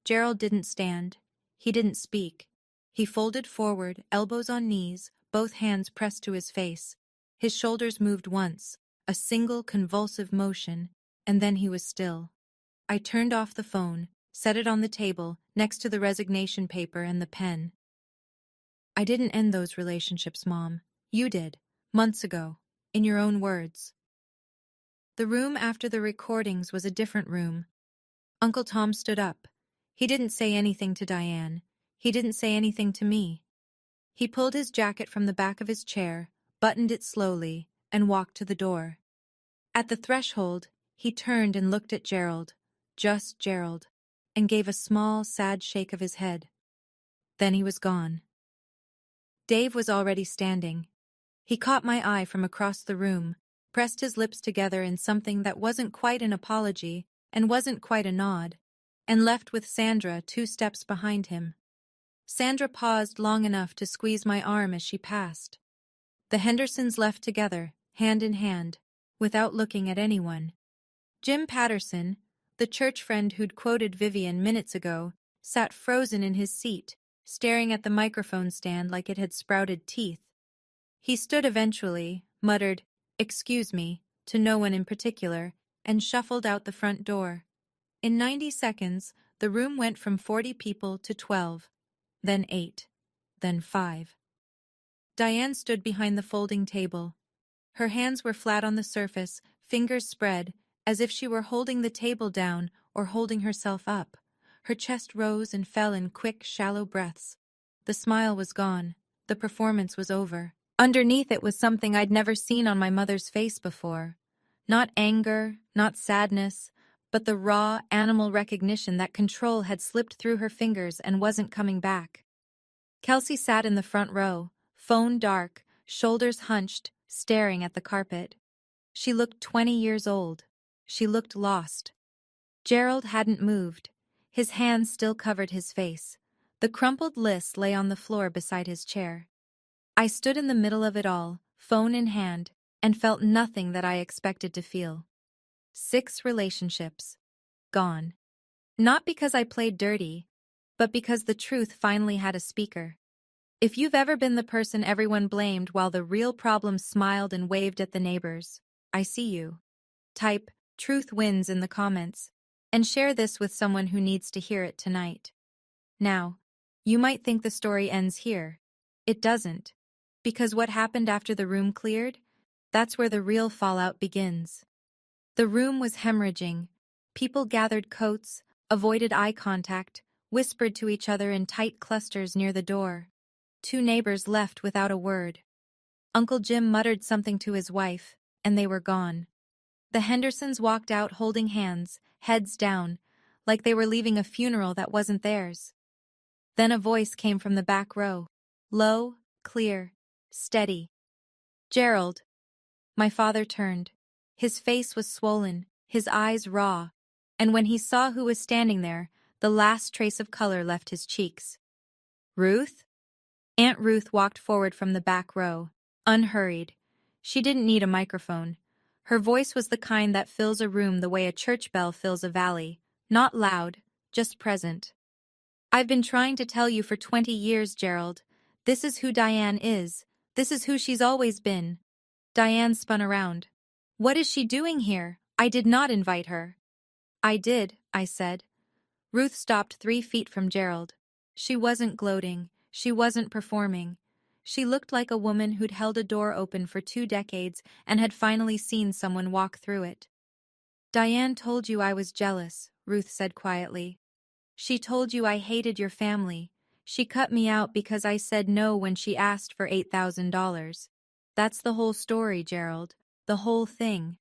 Gerald didn't stand. He didn't speak. He folded forward, elbows on knees, both hands pressed to his face. His shoulders moved once, a single convulsive motion, and then he was still. I turned off the phone, set it on the table, next to the resignation paper and the pen. I didn't end those relationships, Mom. You did, months ago, in your own words. The room after the recordings was a different room. Uncle Tom stood up. He didn't say anything to Diane. He didn't say anything to me. He pulled his jacket from the back of his chair, buttoned it slowly, and walked to the door. At the threshold, he turned and looked at Gerald, just Gerald, and gave a small, sad shake of his head. Then he was gone. Dave was already standing. He caught my eye from across the room, pressed his lips together in something that wasn't quite an apology and wasn't quite a nod, and left with Sandra 2 steps behind him. Sandra paused long enough to squeeze my arm as she passed. The Hendersons left together, hand in hand, without looking at anyone. Jim Patterson, the church friend who'd quoted Vivian minutes ago, sat frozen in his seat, staring at the microphone stand like it had sprouted teeth. He stood eventually, muttered, "Excuse me," to no one in particular, and shuffled out the front door. In 90 seconds, the room went from 40 people to 12, then 8, then 5. Diane stood behind the folding table. Her hands were flat on the surface, fingers spread, as if she were holding the table down or holding herself up. Her chest rose and fell in quick, shallow breaths. The smile was gone. The performance was over. Underneath it was something I'd never seen on my mother's face before. Not anger, not sadness, but the raw, animal recognition that control had slipped through her fingers and wasn't coming back. Kelsey sat in the front row, phone dark, shoulders hunched, staring at the carpet. She looked 20 years old. She looked lost. Gerald hadn't moved. His hands still covered his face. The crumpled list lay on the floor beside his chair. I stood in the middle of it all, phone in hand, and felt nothing that I expected to feel. 6 relationships. Gone. Not because I played dirty, but because the truth finally had a speaker. If you've ever been the person everyone blamed while the real problem smiled and waved at the neighbors, I see you. Type, "Truth wins" in the comments, and share this with someone who needs to hear it tonight. Now, You might think the story ends here. It doesn't. Because what happened after the room cleared? That's where the real fallout begins. The room was hemorrhaging. People gathered coats, avoided eye contact, whispered to each other in tight clusters near the door. 2 neighbors left without a word. Uncle Jim muttered something to his wife, and they were gone. The Hendersons walked out holding hands, heads down, like they were leaving a funeral that wasn't theirs. Then a voice came from the back row. Low, clear, steady. Gerald. My father turned. His face was swollen, his eyes raw, and when he saw who was standing there, the last trace of color left his cheeks. Ruth? Aunt Ruth walked forward from the back row, unhurried. She didn't need a microphone. Her voice was the kind that fills a room the way a church bell fills a valley, not loud, just present. I've been trying to tell you for 20 years, Gerald. This is who Diane is. This is who she's always been. Diane spun around. What is she doing here? I did not invite her. I did, I said. Ruth stopped 3 feet from Gerald. She wasn't gloating. She wasn't performing. She looked like a woman who'd held a door open for 2 decades and had finally seen someone walk through it. Diane told you I was jealous, Ruth said quietly. She told you I hated your family. She cut me out because I said no when she asked for $8,000. That's the whole story, Gerald. The whole thing.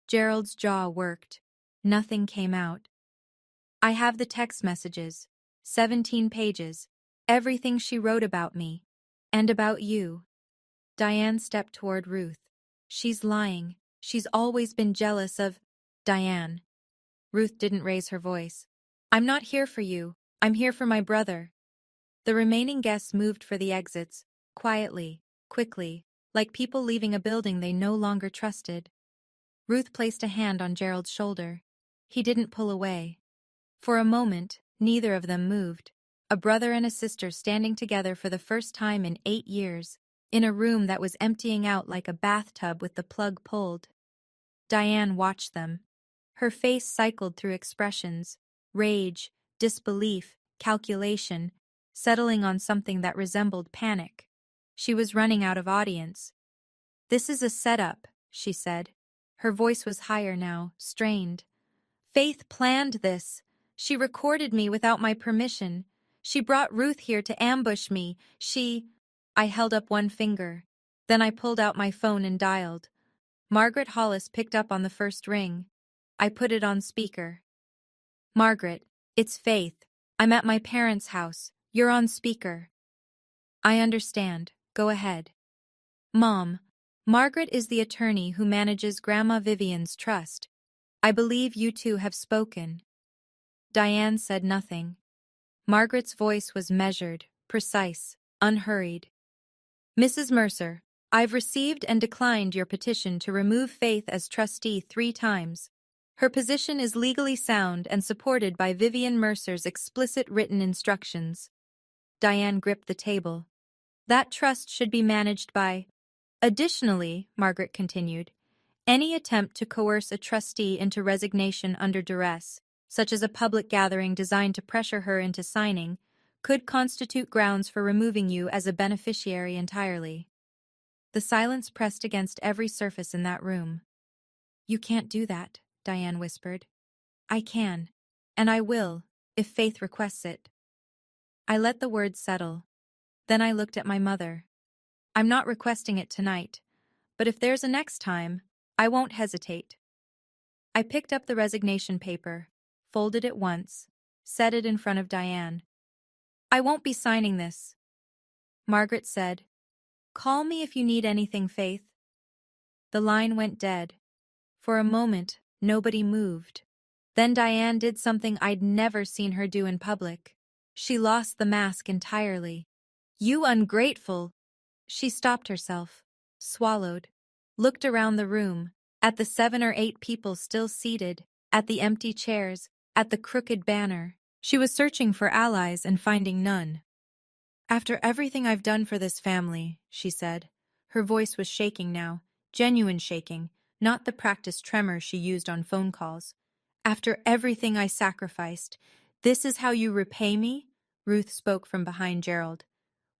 Gerald's jaw worked. Nothing came out. I have the text messages. 17 pages. Everything she wrote about me. And about you. Diane stepped toward Ruth. She's lying. She's always been jealous of... Diane. Ruth didn't raise her voice. I'm not here for you. I'm here for my brother. The remaining guests moved for the exits, quietly, quickly, like people leaving a building they no longer trusted. Ruth placed a hand on Gerald's shoulder. He didn't pull away. For a moment, neither of them moved. A brother and a sister standing together for the first time in 8 years, in a room that was emptying out like a bathtub with the plug pulled. Diane watched them. Her face cycled through expressions, rage, disbelief, calculation, settling on something that resembled panic. She was running out of audience. This is a setup, she said. Her voice was higher now, strained. Faith planned this. She recorded me without my permission. She brought Ruth here to ambush me. I held up one finger. Then I pulled out my phone and dialed. Margaret Hollis picked up on the first ring. I put it on speaker. Margaret, it's Faith. I'm at my parents' house. You're on speaker. I understand. Go ahead. Mom, Margaret is the attorney who manages Grandma Vivian's trust. I believe you two have spoken. Diane said nothing. Margaret's voice was measured, precise, unhurried. Mrs. Mercer, I've received and declined your petition to remove Faith as trustee 3 times. Her position is legally sound and supported by Vivian Mercer's explicit written instructions. Diane gripped the table. That trust should be managed by... Additionally, Margaret continued, any attempt to coerce a trustee into resignation under duress, such as a public gathering designed to pressure her into signing, could constitute grounds for removing you as a beneficiary entirely. The silence pressed against every surface in that room. You can't do that, Diane whispered. I can, and I will, if Faith requests it. I let the words settle. Then I looked at my mother. I'm not requesting it tonight, but if there's a next time, I won't hesitate. I picked up the resignation paper, folded it once, set it in front of Diane. I won't be signing this. Margaret said, Call me if you need anything, Faith. The line went dead. For a moment, nobody moved. Then Diane did something I'd never seen her do in public. She lost the mask entirely. You ungrateful! She stopped herself, swallowed, looked around the room, at the 7 or 8 people still seated, at the empty chairs, at the crooked banner. She was searching for allies and finding none. After everything I've done for this family, she said. Her voice was shaking now, genuine shaking, not the practiced tremor she used on phone calls. After everything I sacrificed, this is how you repay me? Ruth spoke from behind Gerald.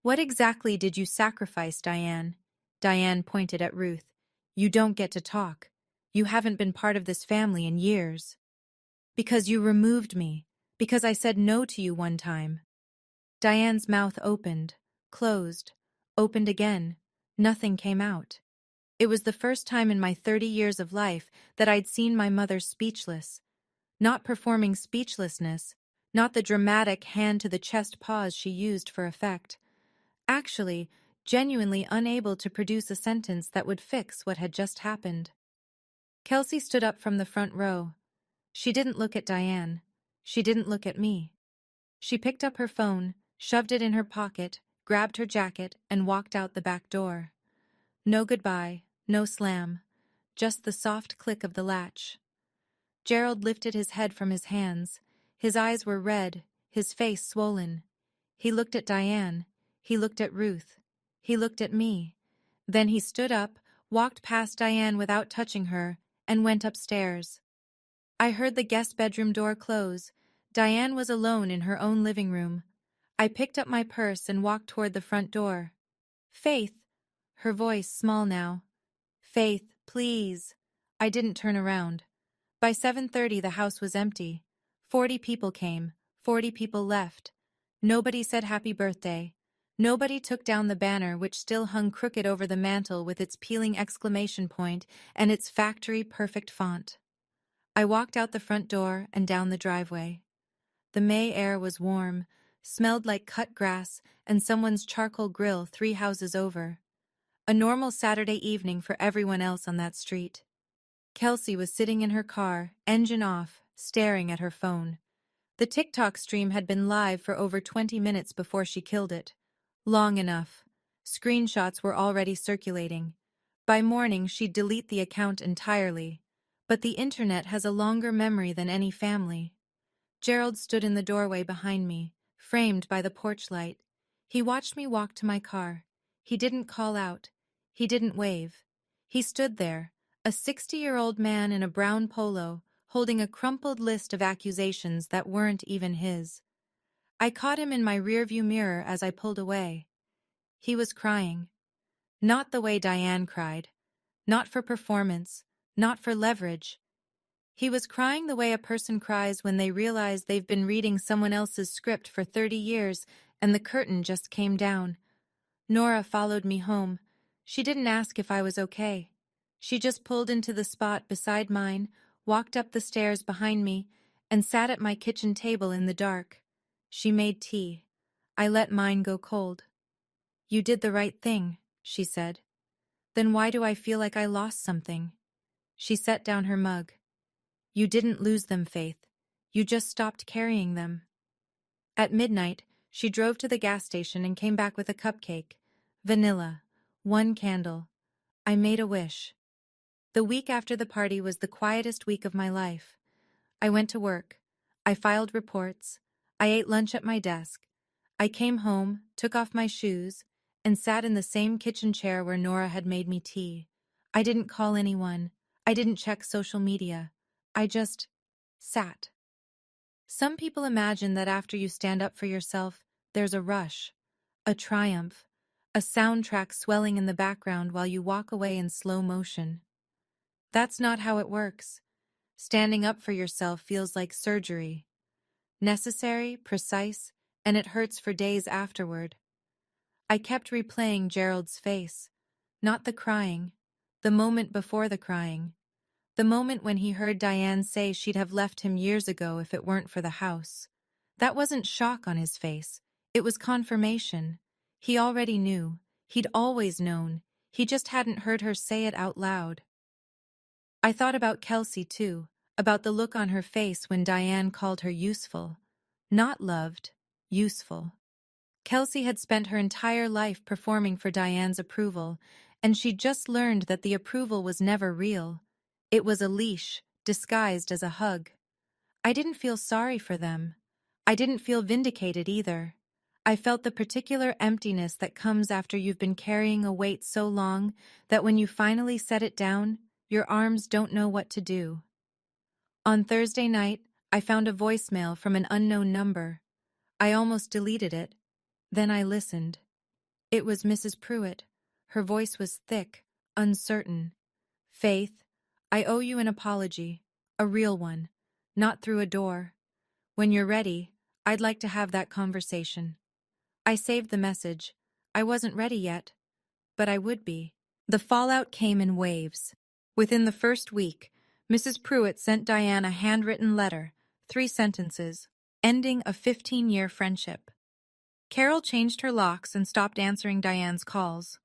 What exactly did you sacrifice, Diane? Diane pointed at Ruth. You don't get to talk. You haven't been part of this family in years. Because you removed me. Because I said no to you one time. Diane's mouth opened, closed, opened again. Nothing came out. It was the first time in my 30 years of life that I'd seen my mother speechless. Not performing speechlessness, not the dramatic hand-to-the-chest pause she used for effect. Actually, genuinely unable to produce a sentence that would fix what had just happened. Kelsey stood up from the front row. She didn't look at Diane. She didn't look at me. She picked up her phone, shoved it in her pocket, grabbed her jacket, and walked out the back door. No goodbye, no slam, just the soft click of the latch. Gerald lifted his head from his hands. His eyes were red, his face swollen. He looked at Diane. He looked at Ruth. He looked at me. Then he stood up, walked past Diane without touching her, and went upstairs. I heard the guest bedroom door close. Diane was alone in her own living room. I picked up my purse and walked toward the front door. Faith, her voice small now. Faith, please. I didn't turn around. By 7:30 the house was empty. 40 people came, 40 people left. Nobody said happy birthday. Nobody took down the banner which still hung crooked over the mantel with its peeling exclamation point and its factory-perfect font. I walked out the front door and down the driveway. The May air was warm, smelled like cut grass and someone's charcoal grill 3 houses over. A normal Saturday evening for everyone else on that street. Kelsey was sitting in her car, engine off, staring at her phone. The TikTok stream had been live for over 20 minutes before she killed it. Long enough. Screenshots were already circulating. By morning, she'd delete the account entirely. But the internet has a longer memory than any family. Gerald stood in the doorway behind me, framed by the porch light. He watched me walk to my car. He didn't call out. He didn't wave. He stood there, a 60-year-old man in a brown polo, holding a crumpled list of accusations that weren't even his. I caught him in my rearview mirror as I pulled away. He was crying. Not the way Diane cried. Not for performance. Not for leverage. He was crying the way a person cries when they realize they've been reading someone else's script for 30 years and the curtain just came down. Nora followed me home. She didn't ask if I was okay. She just pulled into the spot beside mine, walked up the stairs behind me, and sat at my kitchen table in the dark. She made tea. I let mine go cold. You did the right thing, she said. Then why do I feel like I lost something? She set down her mug. You didn't lose them, Faith. You just stopped carrying them. At midnight, she drove to the gas station and came back with a cupcake. Vanilla. 1 candle. I made a wish. The week after the party was the quietest week of my life. I went to work. I filed reports. I ate lunch at my desk. I came home, took off my shoes, and sat in the same kitchen chair where Nora had made me tea. I didn't call anyone. I didn't check social media. I just sat. Some people imagine that after you stand up for yourself, there's a rush, a triumph, a soundtrack swelling in the background while you walk away in slow motion. That's not how it works. Standing up for yourself feels like surgery. Necessary, precise, and it hurts for days afterward. I kept replaying Gerald's face. Not the crying. The moment before the crying. The moment when he heard Diane say she'd have left him years ago if it weren't for the house. That wasn't shock on his face. It was confirmation. He already knew. He'd always known. He just hadn't heard her say it out loud. I thought about Kelsey, too, about the look on her face when Diane called her useful. Not loved, useful. Kelsey had spent her entire life performing for Diane's approval, and she'd just learned that the approval was never real. It was a leash, disguised as a hug. I didn't feel sorry for them. I didn't feel vindicated either. I felt the particular emptiness that comes after you've been carrying a weight so long that when you finally set it down, your arms don't know what to do. On Thursday night, I found a voicemail from an unknown number. I almost deleted it. Then I listened. It was Mrs. Pruitt. Her voice was thick, uncertain. Faith, I owe you an apology. A real one. Not through a door. When you're ready, I'd like to have that conversation. I saved the message. I wasn't ready yet, but I would be. The fallout came in waves. Within the first week, Mrs. Pruitt sent Diane a handwritten letter, 3 sentences, ending a 15-year friendship. Carol changed her locks and stopped answering Diane's calls.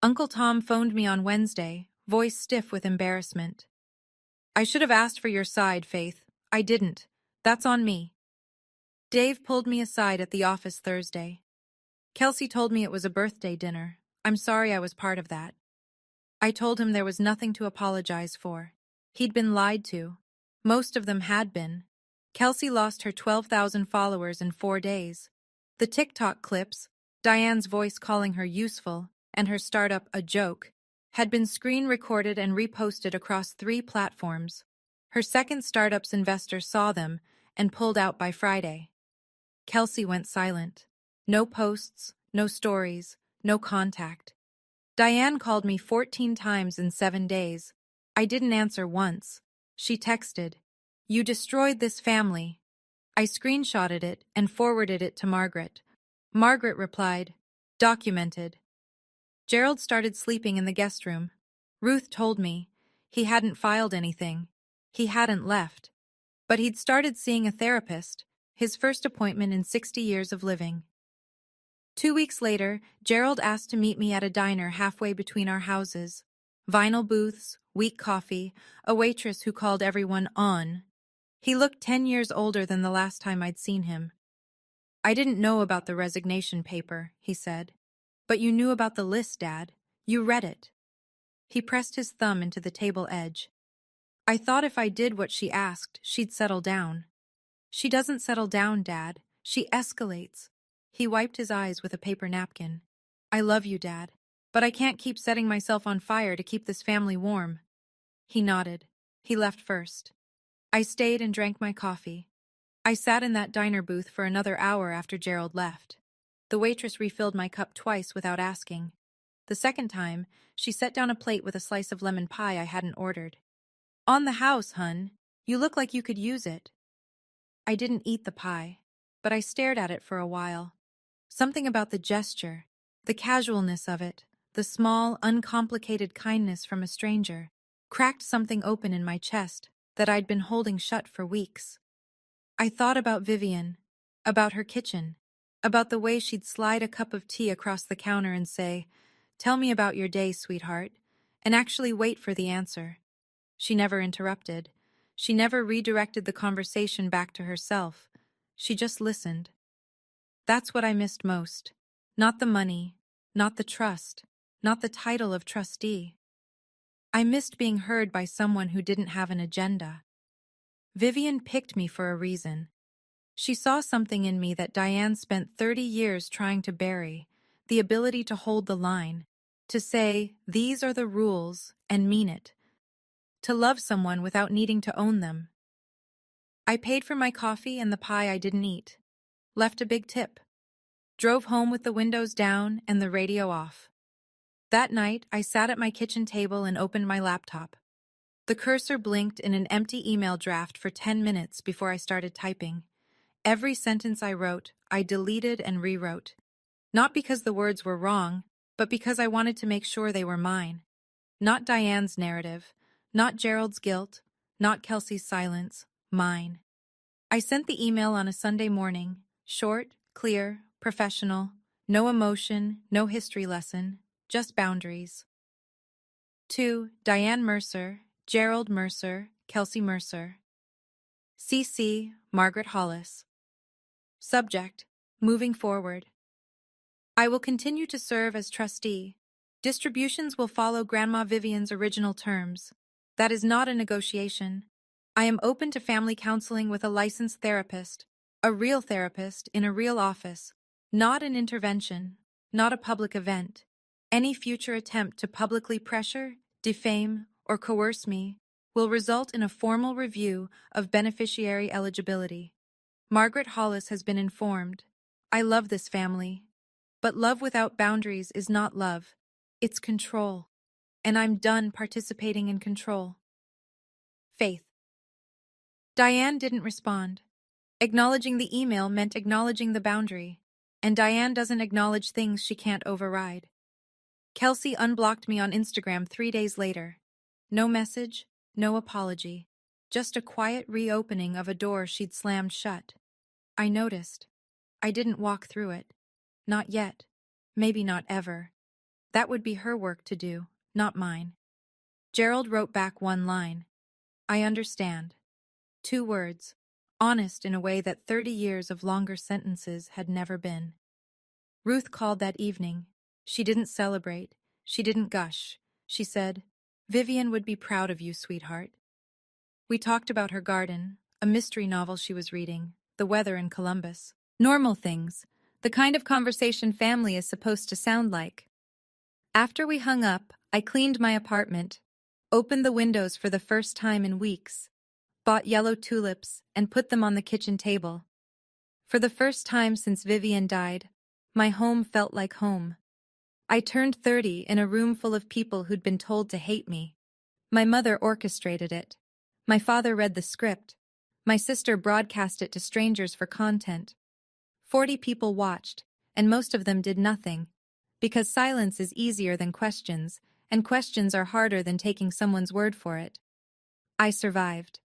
Uncle Tom phoned me on Wednesday, voice stiff with embarrassment. I should have asked for your side, Faith. I didn't. That's on me. Dave pulled me aside at the office Thursday. Kelsey told me it was a birthday dinner. I'm sorry I was part of that. I told him there was nothing to apologize for. He'd been lied to. Most of them had been. Kelsey lost her 12,000 followers in 4 days. The TikTok clips, Diane's voice calling her useful, and her startup a joke, had been screen recorded and reposted across 3 platforms. Her second startup's investor saw them and pulled out by Friday. Kelsey went silent. No posts, no stories, no contact. Diane called me 14 times in 7 days. I didn't answer once. She texted, "You destroyed this family." I screenshotted it and forwarded it to Margaret. Margaret replied, "Documented." Gerald started sleeping in the guest room. Ruth told me he hadn't filed anything. He hadn't left. But he'd started seeing a therapist, his first appointment in 60 years of living. 2 weeks later, Gerald asked to meet me at a diner halfway between our houses. Vinyl booths, weak coffee, a waitress who called everyone on. He looked 10 years older than the last time I'd seen him. "I didn't know about the resignation paper," he said. "But you knew about the list, Dad. You read it." He pressed his thumb into the table edge. "I thought if I did what she asked, she'd settle down." "She doesn't settle down, Dad. She escalates." He wiped his eyes with a paper napkin. "I love you, Dad, but I can't keep setting myself on fire to keep this family warm." He nodded. He left first. I stayed and drank my coffee. I sat in that diner booth for another hour after Gerald left. The waitress refilled my cup twice without asking. The second time, she set down a plate with a slice of lemon pie I hadn't ordered. "On the house, hun. You look like you could use it." I didn't eat the pie, but I stared at it for a while. Something about the gesture, the casualness of it, the small, uncomplicated kindness from a stranger, cracked something open in my chest that I'd been holding shut for weeks. I thought about Vivian, about her kitchen, about the way she'd slide a cup of tea across the counter and say, "Tell me about your day, sweetheart," and actually wait for the answer. She never interrupted. She never redirected the conversation back to herself. She just listened. That's what I missed most. Not the money, not the trust, not the title of trustee. I missed being heard by someone who didn't have an agenda. Vivian picked me for a reason. She saw something in me that Diane spent 30 years trying to bury, the ability to hold the line, to say, "These are the rules," and mean it. To love someone without needing to own them. I paid for my coffee and the pie I didn't eat. Left a big tip. Drove home with the windows down and the radio off. That night, I sat at my kitchen table and opened my laptop. The cursor blinked in an empty email draft for 10 minutes before I started typing. Every sentence I wrote, I deleted and rewrote. Not because the words were wrong, but because I wanted to make sure they were mine. Not Diane's narrative, not Gerald's guilt, not Kelsey's silence, mine. I sent the email on a Sunday morning, short, clear, professional, no emotion, no history lesson, just boundaries. To Diane Mercer, Gerald Mercer, Kelsey Mercer. CC, Margaret Hollis. Subject, moving forward. I will continue to serve as trustee. Distributions will follow Grandma Vivian's original terms. That is not a negotiation. I am open to family counseling with a licensed therapist, a real therapist in a real office, not an intervention, not a public event. Any future attempt to publicly pressure, defame, or coerce me will result in a formal review of beneficiary eligibility. Margaret Hollis has been informed. I love this family. But love without boundaries is not love. It's control. And I'm done participating in control. Faith. Diane didn't respond. Acknowledging the email meant acknowledging the boundary. And Diane doesn't acknowledge things she can't override. Kelsey unblocked me on Instagram 3 days later. No message, no apology. Just a quiet reopening of a door she'd slammed shut. I noticed. I didn't walk through it. Not yet. Maybe not ever. That would be her work to do, not mine. Gerald wrote back one line. I understand. 2 words, honest in a way that 30 years of longer sentences had never been. Ruth called that evening. She didn't celebrate. She didn't gush. She said, Vivian would be proud of you, sweetheart. We talked about her garden, a mystery novel she was reading, the weather in Columbus. Normal things, the kind of conversation family is supposed to sound like. After we hung up, I cleaned my apartment, opened the windows for the first time in weeks, bought yellow tulips, and put them on the kitchen table. For the first time since Vivian died, my home felt like home. I turned 30 in a room full of people who'd been told to hate me. My mother orchestrated it. My father read the script. My sister broadcast it to strangers for content. 40 people watched, and most of them did nothing, because silence is easier than questions, and questions are harder than taking someone's word for it. I survived.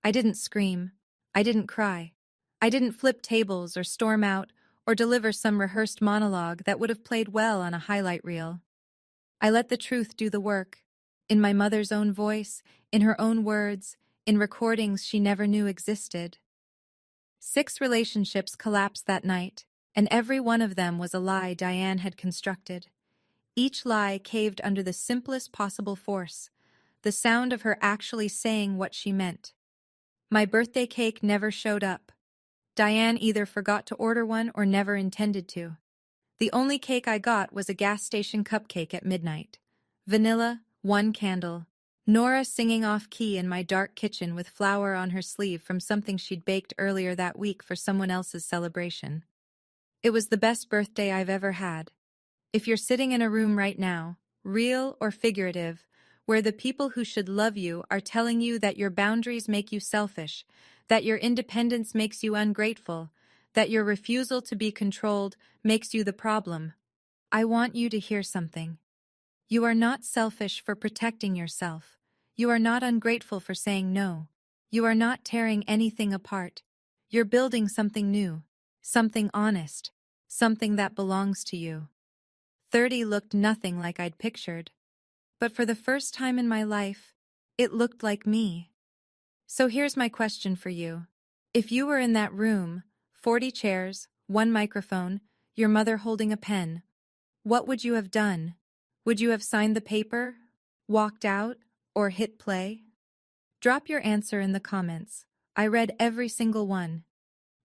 I didn't scream. I didn't cry. I didn't flip tables or storm out or deliver some rehearsed monologue that would have played well on a highlight reel. I let the truth do the work, in my mother's own voice, in her own words, in recordings she never knew existed. 6 relationships collapsed that night, and every one of them was a lie Diane had constructed. Each lie caved under the simplest possible force, the sound of her actually saying what she meant. My birthday cake never showed up. Diane either forgot to order one or never intended to. The only cake I got was a gas station cupcake at midnight. Vanilla, 1 candle. Nora singing off-key in my dark kitchen with flour on her sleeve from something she'd baked earlier that week for someone else's celebration. It was the best birthday I've ever had. If you're sitting in a room right now, real or figurative, where the people who should love you are telling you that your boundaries make you selfish, that your independence makes you ungrateful, that your refusal to be controlled makes you the problem, I want you to hear something. You are not selfish for protecting yourself. You are not ungrateful for saying no. You are not tearing anything apart. You're building something new, something honest, something that belongs to you. 30 looked nothing like I'd pictured. But for the first time in my life, it looked like me. So here's my question for you. If you were in that room, 40 chairs, 1 microphone, your mother holding a pen, what would you have done? Would you have signed the paper, walked out, or hit play? Drop your answer in the comments. I read every single one.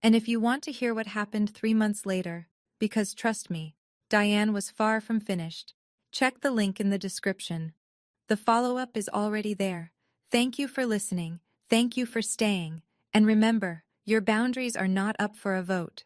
And if you want to hear what happened 3 months later, because trust me, Diane was far from finished, check the link in the description. The follow-up is already there. Thank you for listening. Thank you for staying. And remember, your boundaries are not up for a vote.